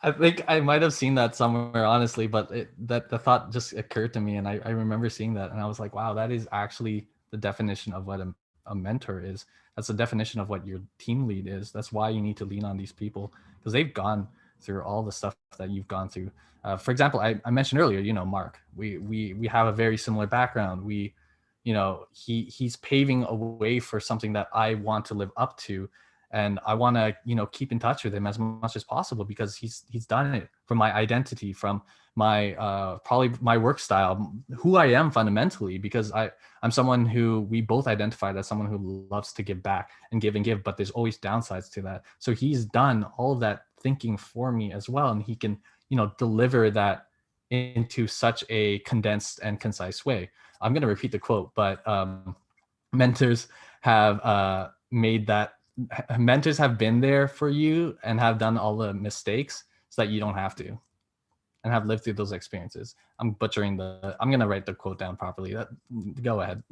I think I might have seen that somewhere, honestly, but that the thought just occurred to me, and I remember seeing that, and I was like, wow, that is actually the definition of what a mentor is. That's the definition of what your team lead is. That's why you need to lean on these people, because they've gone through all the stuff that you've gone through. For example, I mentioned earlier, Mark, we have a very similar background. He's paving a way for something that I want to live up to. And I want to, keep in touch with him as much as possible, because he's done it from my identity, from my probably my work style, who I am fundamentally, because I'm someone who we both identified as someone who loves to give back and give, but there's always downsides to that. So he's done all of that thinking for me as well, and he can, deliver that into such a condensed and concise way. I'm going to repeat the quote, but mentors have mentors have been there for you and have done all the mistakes so that you don't have to, and have lived through those experiences. I'm going to write the quote down properly. Go ahead.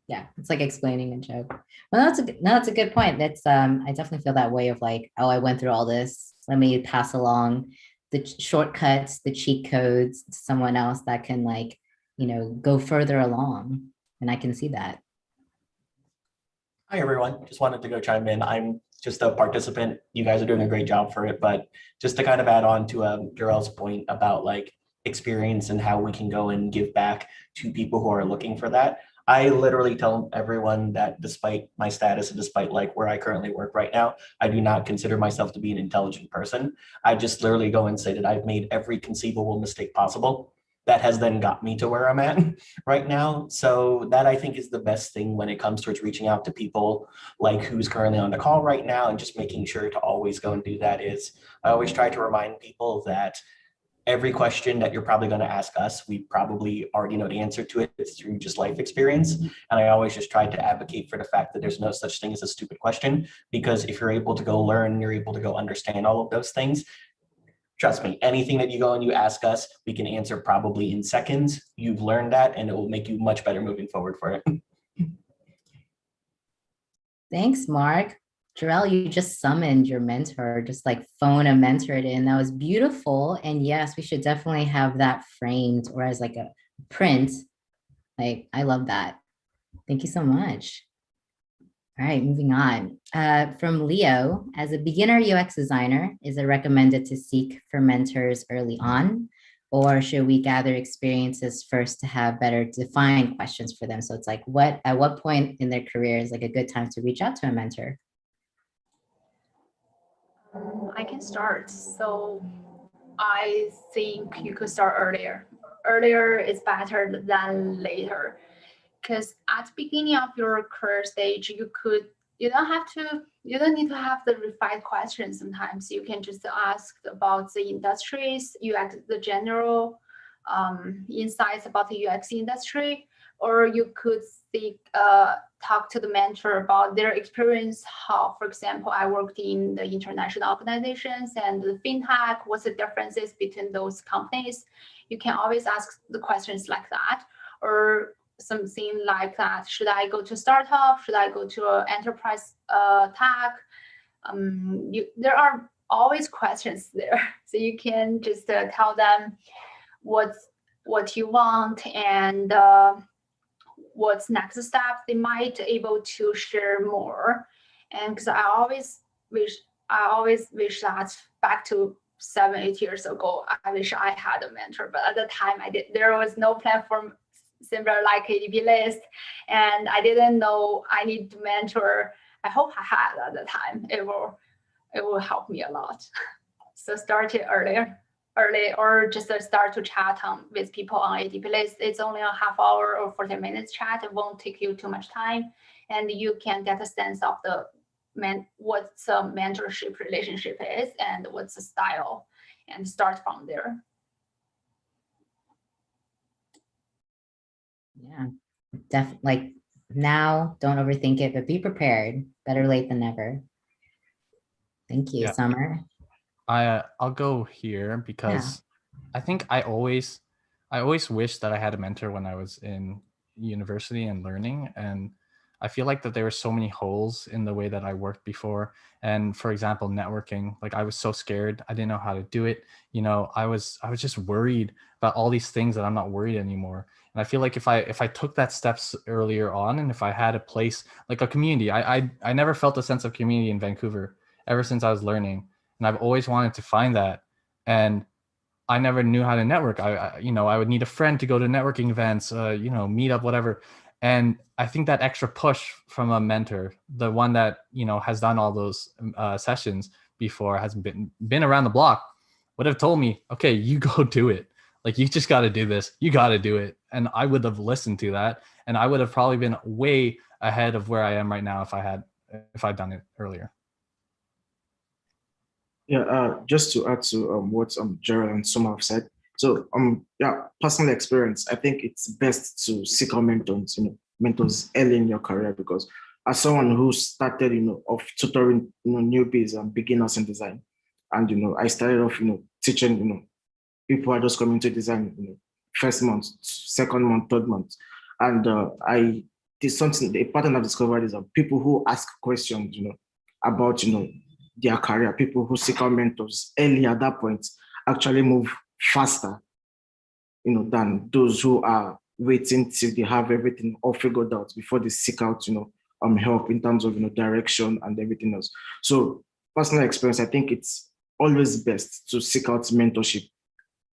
Yeah, it's like explaining a joke. Well, that's a good point. That's I definitely feel that way of like, oh, I went through all this. Let me pass along the shortcuts, the cheat codes to someone else that can go further along. And I can see that. Hi, everyone. Just wanted to go chime in. I'm just a participant. You guys are doing a great job for it. But just to kind of add on to Jarrell's point about experience and how we can go and give back to people who are looking for that. I literally tell everyone that despite my status and despite where I currently work right now, I do not consider myself to be an intelligent person. I just literally go and say that I've made every conceivable mistake possible. That has then got me to where I'm at right now. So that I think is the best thing when it comes towards reaching out to people like who's currently on the call right now, and just making sure to always go and do that is I always try to remind people that every question that you're probably going to ask us, we probably already know the answer to it through just life experience. And I always just try to advocate for the fact that there's no such thing as a stupid question, because if you're able to go learn, you're able to go understand all of those things. Trust me, anything that you go and you ask us, we can answer probably in seconds. You've learned that, and it will make you much better moving forward for it. Thanks, Mark. Jarrell, you just summoned your mentor, just phone a mentor in. That was beautiful. And yes, we should definitely have that framed or as a print. I love that. Thank you so much. All right, moving on. From Leo, as a beginner UX designer, is it recommended to seek for mentors early on? Or should we gather experiences first to have better defined questions for them? So it's at what point in their career is a good time to reach out to a mentor? I can start. So I think you could start earlier. Earlier is better than later. Because at the beginning of your career stage, you don't need to have the refined questions. Sometimes you can just ask about the industries, UX, the general insights about the UX industry, or you could talk to the mentor about their experience. How, for example, I worked in the international organizations and the fintech. What's the differences between those companies? You can always ask the questions like that, or something like that. Should I go to startup? Should I go to an enterprise tech? There are always questions there. So you can just tell them what you want and what's next step. They might able to share more. And because I always wish that back to 7-8 years ago, I wish I had a mentor, but at the time there was no platform similar like ADPList, and I didn't know I need to mentor. I hope I had at the time. It will help me a lot. So start it early, or just start to chat with people on ADPList. It's only a half hour or 40 minutes chat. It won't take you too much time, and you can get a sense of what's a mentorship relationship is and what's the style, and start from there. Yeah, definitely. Now, don't overthink it, but be prepared. Better late than never. Thank you, Yeah. Summer. I'll go here because I think I always wish that I had a mentor when I was in university and learning, and I feel like that there were so many holes in the way that I worked before. And for example, networking, like I was so scared. I didn't know how to do it. You know, I was just worried about all these things that I'm not worried anymore. And I feel like if I took that steps earlier on, and if I had a place like a community, I never felt a sense of community in Vancouver ever since I was learning. And I've always wanted to find that. And I never knew how to network. You know, I would need a friend to go to networking events, you know, meet up, whatever. And I think that extra push from a mentor, the one that, you know, has done all those sessions before, has been around the block, would have told me, okay, you go do it. Like, you just got to do this. You got to do it. And I would have listened to that. And I would have probably been way ahead of where I am right now if I'd done it earlier. Yeah, just to add to what Gerald and Soma have said. So yeah, personal experience. I think it's best to seek out mentors, mentors early in your career, because as someone who started, of tutoring, newbies and beginners in design, and I started off, teaching, people are just coming to design, first month, second month, third month, and I did something. A pattern I've discovered is people who ask questions, about, their career, people who seek out mentors early at that point actually move faster, than those who are waiting till they have everything all figured out before they seek out, help in terms of, direction and everything else. So personal experience, I think it's always best to seek out mentorship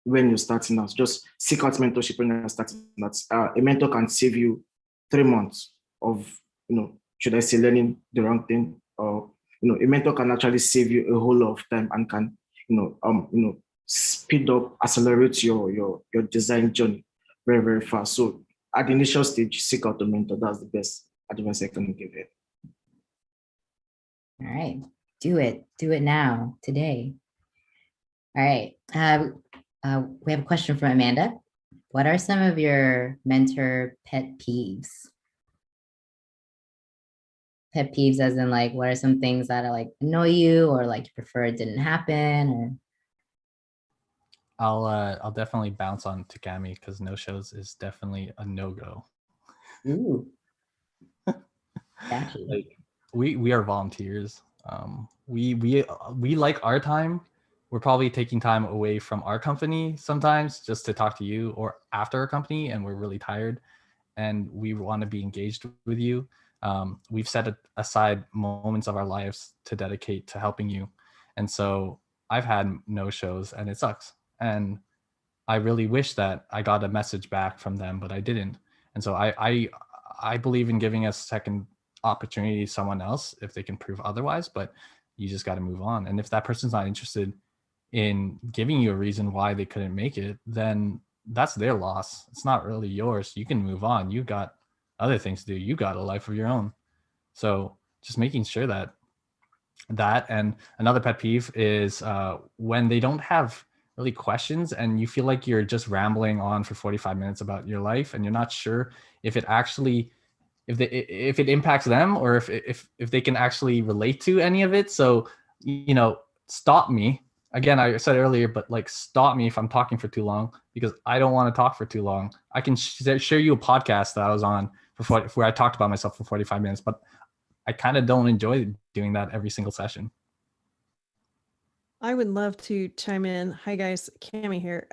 when you're starting out. Just seek out mentorship when you're starting out. A mentor can save you 3 months of, should I say, learning the wrong thing, or a mentor can actually save you a whole lot of time and can, speed up, accelerate your design journey very, very fast. So at the initial stage, seek out a mentor. That's the best advice I can give you. All right, do it now, today. All right, we have a question from Amanda. What are some of your mentor pet peeves? Pet peeves as in, like, what are some things that are like annoy you, or like you prefer it didn't happen? Or I'll definitely bounce on Takami, because no shows is definitely a no-go. ooh, gotcha. Like, we are volunteers. We like our time. We're probably taking time away from our company sometimes just to talk to you, or after our company, and we're really tired and we want to be engaged with you. We've set aside moments of our lives to dedicate to helping you. And so I've had no shows and it sucks. And I really wish that I got a message back from them, but I didn't. And so I believe in giving a second opportunity to someone else if they can prove otherwise, but you just got to move on. And if that person's not interested in giving you a reason why they couldn't make it, then that's their loss. It's not really yours. You can move on. You got other things to do. You got a life of your own. So just making sure that and another pet peeve is when they don't have really questions and you feel like you're just rambling on for 45 minutes about your life and you're not sure if it actually if it impacts them, or if they can actually relate to any of it. So, stop me. Again, I said earlier, but like, stop me if I'm talking for too long, because I don't want to talk for too long. I can share you a podcast that I was on where I talked about myself for 45 minutes, but I kind of don't enjoy doing that every single session. I would love to chime in. Hi guys, Cami here.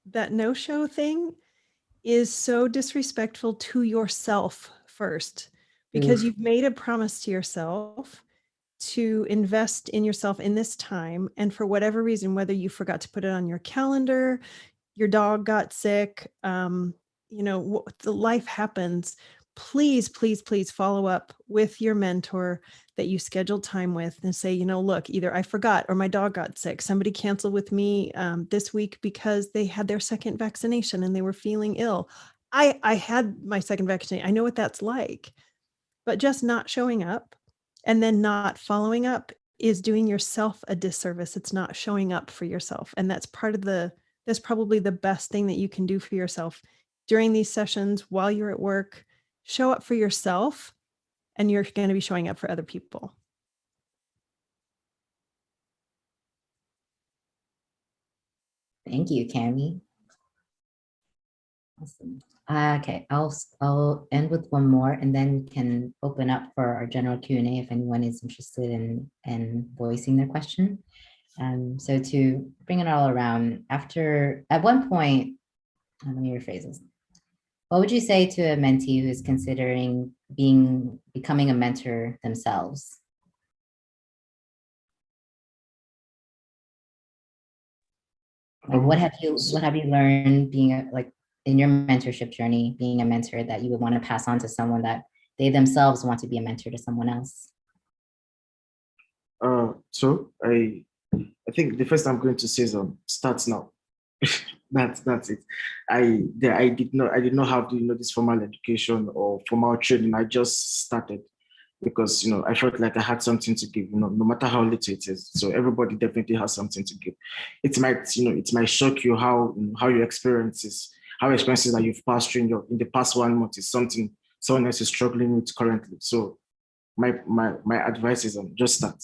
That no-show thing is so disrespectful to yourself first, because you've made a promise to yourself to invest in yourself in this time. And for whatever reason, whether you forgot to put it on your calendar, your dog got sick, the life happens. Please, please, please follow up with your mentor that you scheduled time with and say, look, either I forgot or my dog got sick. Somebody canceled with me this week because they had their second vaccination and they were feeling ill. I had my second vaccination. I know what that's like, but just not showing up and then not following up is doing yourself a disservice. It's not showing up for yourself. And that's that's probably the best thing that you can do for yourself during these sessions while you're at work. Show up for yourself, and you're going to be showing up for other people. Thank you, Cami. Awesome. Okay, I'll end with one more, and then we can open up for our general Q&A if anyone is interested in voicing their question. So to bring it all around, at one point, let me rephrase this. What would you say to a mentee who is considering becoming a mentor themselves? Like, what have you learned being like in your mentorship journey, being a mentor, that you would want to pass on to someone that they themselves want to be a mentor to someone else? So I think the first I'm going to say is start now. That's it. I did not have this formal education or formal training. I just started because I felt like I had something to give, no matter how little it is. So everybody definitely has something to give. It might shock you how your experiences that you've passed through in the past 1 month is something someone else is struggling with currently. So my advice is just start.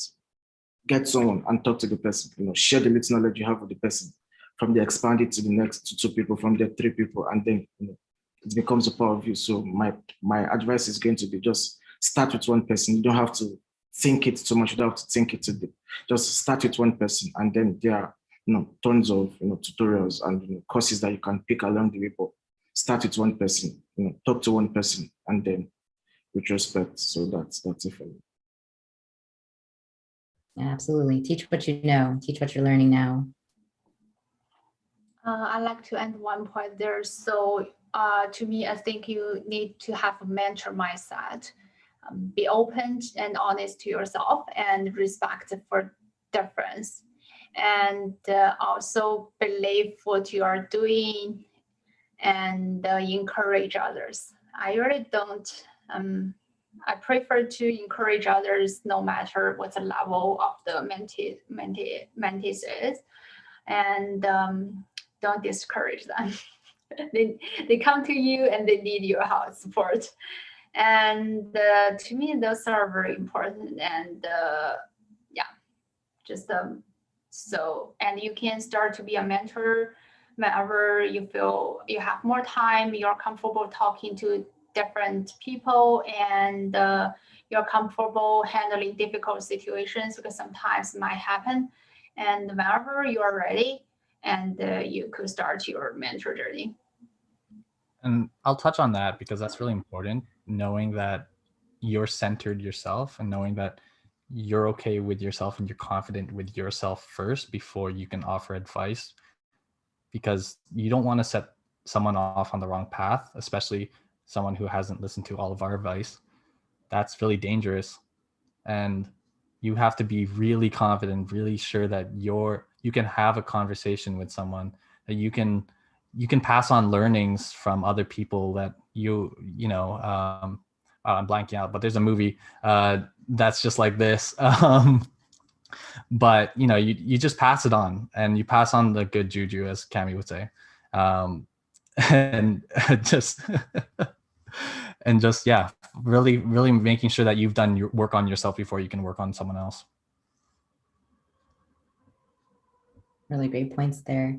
Get someone and talk to the person. Share the little knowledge you have with the person. From there, expand it to the next 2 people, from there 3 people, and then it becomes a power of you. So my advice is going to be just start with one person. You don't have to think it too much. You don't have to think it too deep. Just start with one person, and then there are tons of tutorials and courses that you can pick along the way. But start with one person. Talk to one person, and then with respect. So that's it for me. Yeah, absolutely. Teach what you know. Teach what you're learning now. I'd like to add one point there. So to me, I think you need to have a mentor mindset. Be open and honest to yourself and respect for difference. And also believe what you are doing and encourage others. I really don't, I prefer to encourage others no matter what the level of the mentees is. And don't discourage them. they come to you and they need your help, support. And to me, those are very important. And yeah, just so, and you can start to be a mentor whenever you feel you have more time, you're comfortable talking to different people, and you're comfortable handling difficult situations, because sometimes it might happen. And whenever you are ready, and you could start your mentor journey. And I'll touch on that because that's really important, knowing that you're centered yourself and knowing that you're okay with yourself and you're confident with yourself first before you can offer advice, because you don't want to set someone off on the wrong path, especially someone who hasn't listened to all of our advice. That's really dangerous. And you have to be really confident, really sure that you can have a conversation with someone, that you can pass on learnings from other people that I'm blanking out, but there's a movie that's just like this. But you just pass it on, and you pass on the good juju, as Cami would say, and just yeah, really making sure that you've done your work on yourself before you can work on someone else. Really great points there.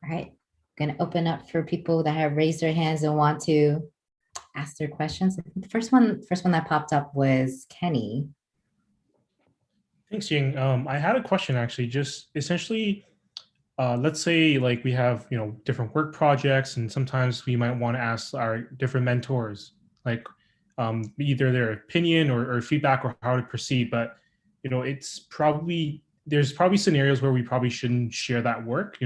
All right, going to open up for people that have raised their hands and want to ask their questions. I think the first one that popped up was Kenny. Thanks, Ying. I had a question actually, just essentially, let's say like we have, different work projects, and sometimes we might want to ask our different mentors, like either their opinion or feedback or how to proceed. But, there's probably scenarios where we probably shouldn't share that work,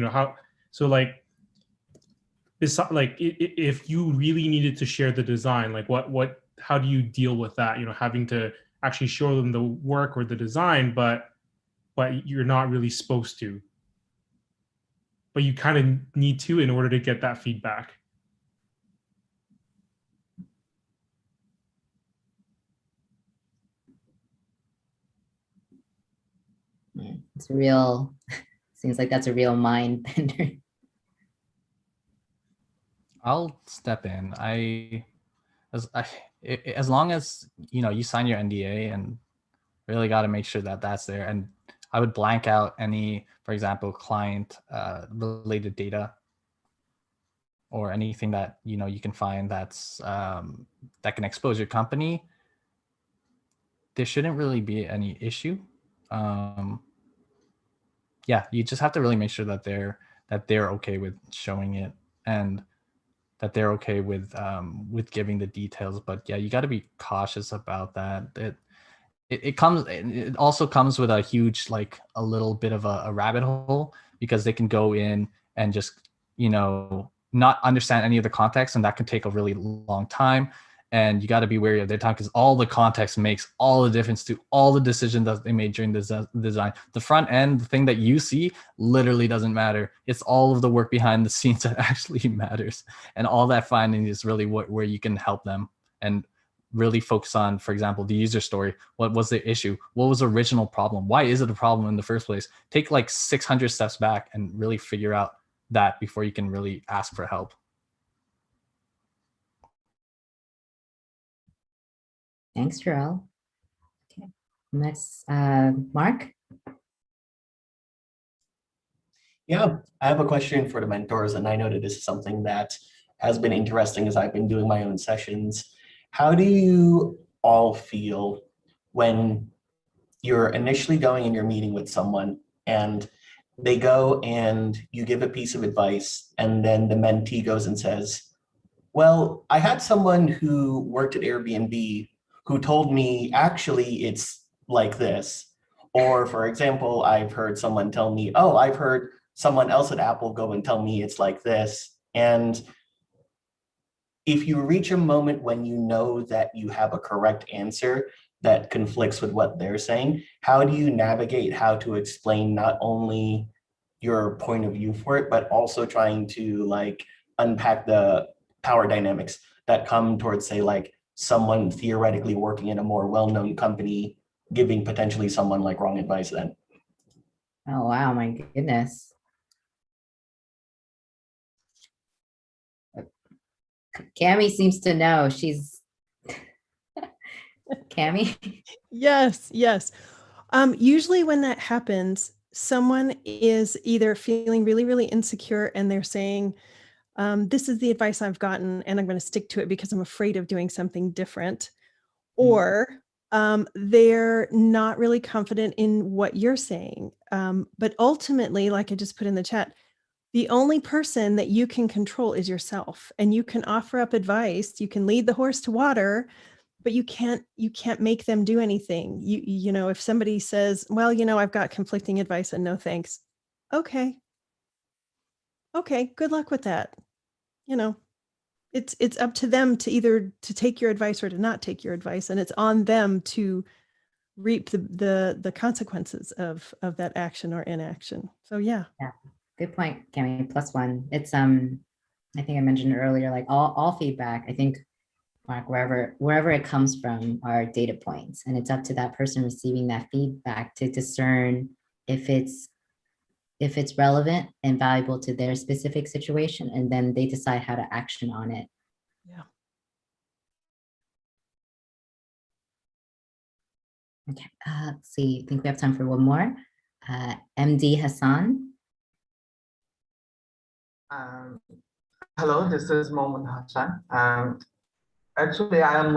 if you really needed to share the design, like how do you deal with that? Having to actually show them the work or the design, but you're not really supposed to. But you kind of need to in order to get that feedback. It's real. Seems like that's a real mind bender. I'll step in. As long as you sign your NDA, and really got to make sure that that's there. And I would blank out any, for example, client related data. or anything that you can find that's that can expose your company, there shouldn't really be any issue. Yeah, you just have to really make sure that they're okay with showing it, and that they're okay with giving the details. But yeah, you got to be cautious about that. It also comes with a huge, like, a little bit of a rabbit hole, because they can go in and just not understand any of the context, and that can take a really long time. And you got to be wary of their time, because all the context makes all the difference to all the decisions that they made during the design. The front end, the thing that you see, literally doesn't matter. It's all of the work behind the scenes that actually matters. And all that finding is really where you can help them, and really focus on, for example, the user story. What was the issue? What was the original problem? Why is it a problem in the first place? Take like 600 steps back and really figure out that before you can really ask for help. Thanks, Joel. Okay, next, Mark. Yeah, I have a question for the mentors, and I know that this is something that has been interesting as I've been doing my own sessions. How do you all feel when you're initially going and you're meeting with someone, and they go and you give a piece of advice, and then the mentee goes and says, well, I had someone who worked at Airbnb who told me actually it's like this. Or for example, I've heard someone tell me, oh, I've heard someone else at Apple go and tell me it's like this. And if you reach a moment when you know that you have a correct answer that conflicts with what they're saying, how do you navigate how to explain not only your point of view for it, but also trying to like unpack the power dynamics that come towards, say, like someone theoretically working in a more well-known company giving potentially someone like wrong advice then? Oh, wow, my goodness. Cami seems to know. She's Cami. Yes. Usually when that happens, someone is either feeling really, really insecure and they're saying, this is the advice I've gotten and I'm going to stick to it because I'm afraid of doing something different. Or they're not really confident in what you're saying. But ultimately, like I just put in the chat, the only person that you can control is yourself, and you can offer up advice. You can lead the horse to water, but you can't make them do anything. You know, if somebody says, well, I've got conflicting advice and no thanks. Okay, good luck with that. It's up to them to either to take your advice or to not take your advice, and it's on them to reap the consequences of that action or inaction. So yeah. Good point, Cami. +1. It's I think I mentioned earlier, like all feedback, I think, Mark, wherever it comes from are data points, and it's up to that person receiving that feedback to discern if it's relevant and valuable to their specific situation, and then they decide how to action on it. Yeah. Okay, let's see. I think we have time for one more. MD Hassan. Hello, this is Mohammed Hassan. Actually, I'm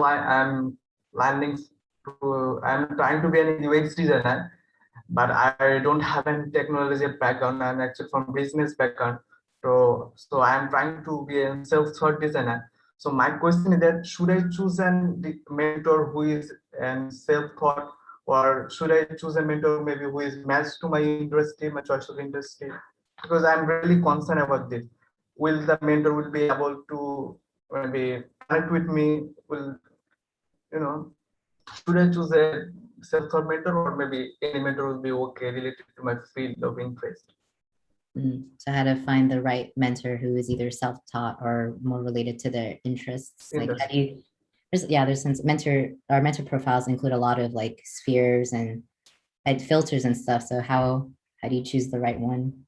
trying to be an UX designer, but I don't have any technology background. I'm actually from business background. So I'm trying to be a self-taught designer. So my question is that should I choose a mentor who is self-taught, or should I choose a mentor maybe who is matched to my industry, my choice of industry? Because I'm really concerned about this. Will the mentor will be able to maybe connect with me? Should I choose a self-taught mentor, or maybe any mentor will be okay related to my field of interest? So how to find the right mentor who is either self-taught or more related to their interests. Like, how do you, there's since our mentor profiles include a lot of like spheres and filters and stuff. So how do you choose the right one?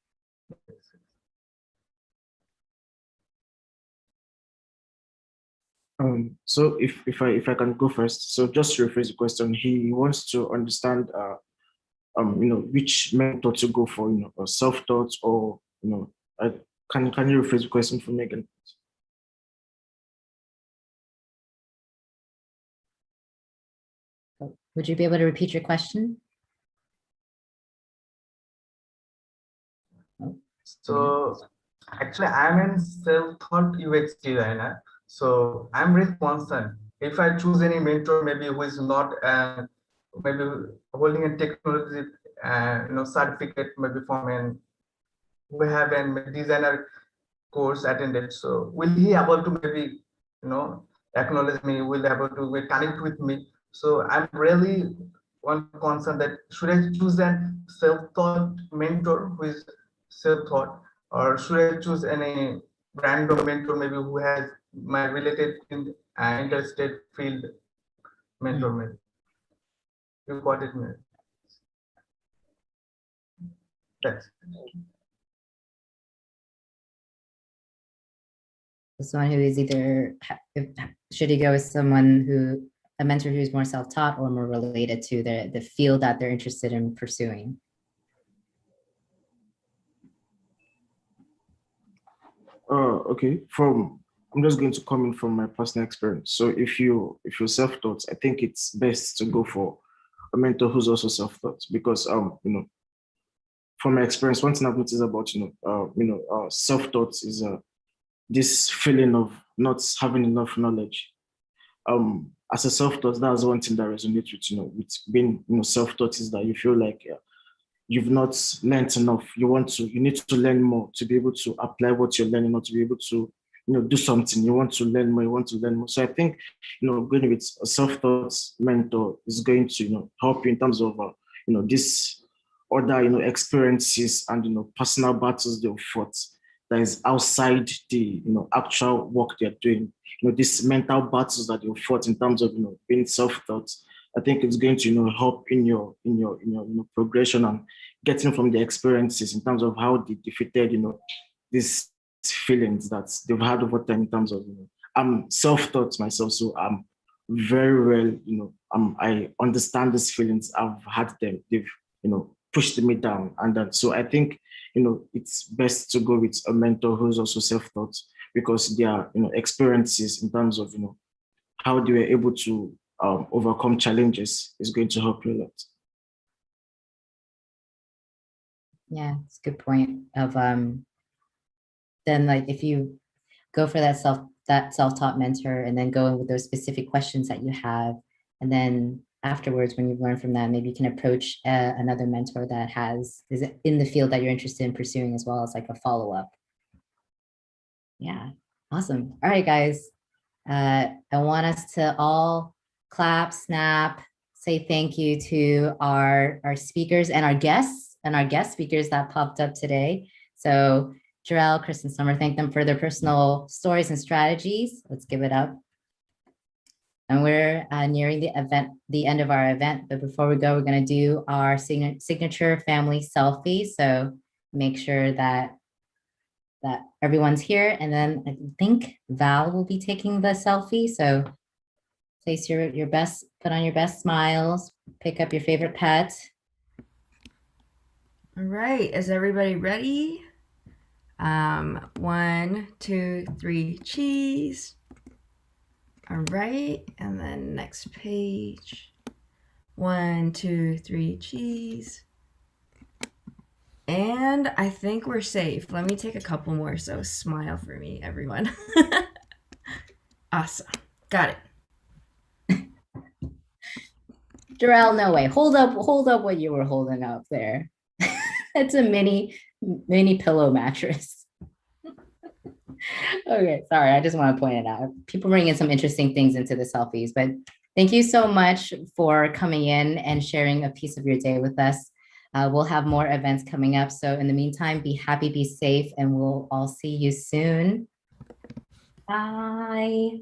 So if I can go first, so just to rephrase the question, he wants to understand, which mentor to go for, or self-taught, or, can you rephrase the question for me again? Would you be able to repeat your question? So actually, I'm in self-taught UX designer. So I'm really concerned if I choose any mentor, maybe who is not maybe holding a technology certificate, maybe from an we have a designer course attended. So will he able to maybe acknowledge me? Will able to connect with me? So I'm really one concern that should I choose a self-taught mentor who is self-taught, or should I choose any random mentor maybe who has my related in interested field mentor? Maybe you got it, maybe. That's Someone who is either, should he go with someone who, a mentor who's more self-taught or more related to the field that they're interested in pursuing? Okay. I'm just going to comment from my personal experience. So if you're self-taught, I think it's best to go for a mentor who's also self-taught, because from my experience, one thing I've noticed about self-taught is this feeling of not having enough knowledge. As a self-taught, that's one thing that resonates with being self-taught, is that you feel like you've not learned enough. You need to learn more to be able to apply what you're learning, or to be able to do something. You want to learn more. So I think going with a self-taught mentor is going to help you in terms of this other experiences and personal battles they've fought that is outside the actual work they're doing. These mental battles that you've fought in terms of being self-taught. I think it's going to help in your progression and getting from the experiences in terms of how they defeated these feelings that they've had over time. In terms of I'm self-taught myself, so I'm very well I understand these feelings. I've had them. They've pushed me down, and then so I think it's best to go with a mentor who's also self-taught, because their experiences in terms of how they were able to overcome challenges is going to help you a lot. Yeah, it's a good point of then, like, if you go for that self-taught mentor and then go in with those specific questions that you have, and then afterwards, when you've learned from that, maybe you can approach another mentor that is in the field that you're interested in pursuing, as well as like a follow-up. Yeah, awesome. All right, guys. I want us to all clap, snap, say thank you to our speakers and our guest speakers that popped up today. So Jarrell, Chris, and Summer, thank them for their personal stories and strategies. Let's give it up. And we're nearing the end of our event. But before we go, we're going to do our signature family selfie. So make sure that everyone's here. And then I think Val will be taking the selfie. So place your best, put on your best smiles, pick up your favorite pet. All right, is everybody ready? 1, 2, 3, cheese. All right, and then next page. 1, 2, 3, cheese. And I think we're safe. Let me take a couple more, so smile for me, everyone. Awesome, got it. Jarrell, no way. Hold up what you were holding up there. It's a mini pillow mattress. Okay, sorry, I just want to point it out. People bring in some interesting things into the selfies, but thank you so much for coming in and sharing a piece of your day with us. We'll have more events coming up. So in the meantime, be happy, be safe, and we'll all see you soon. Bye.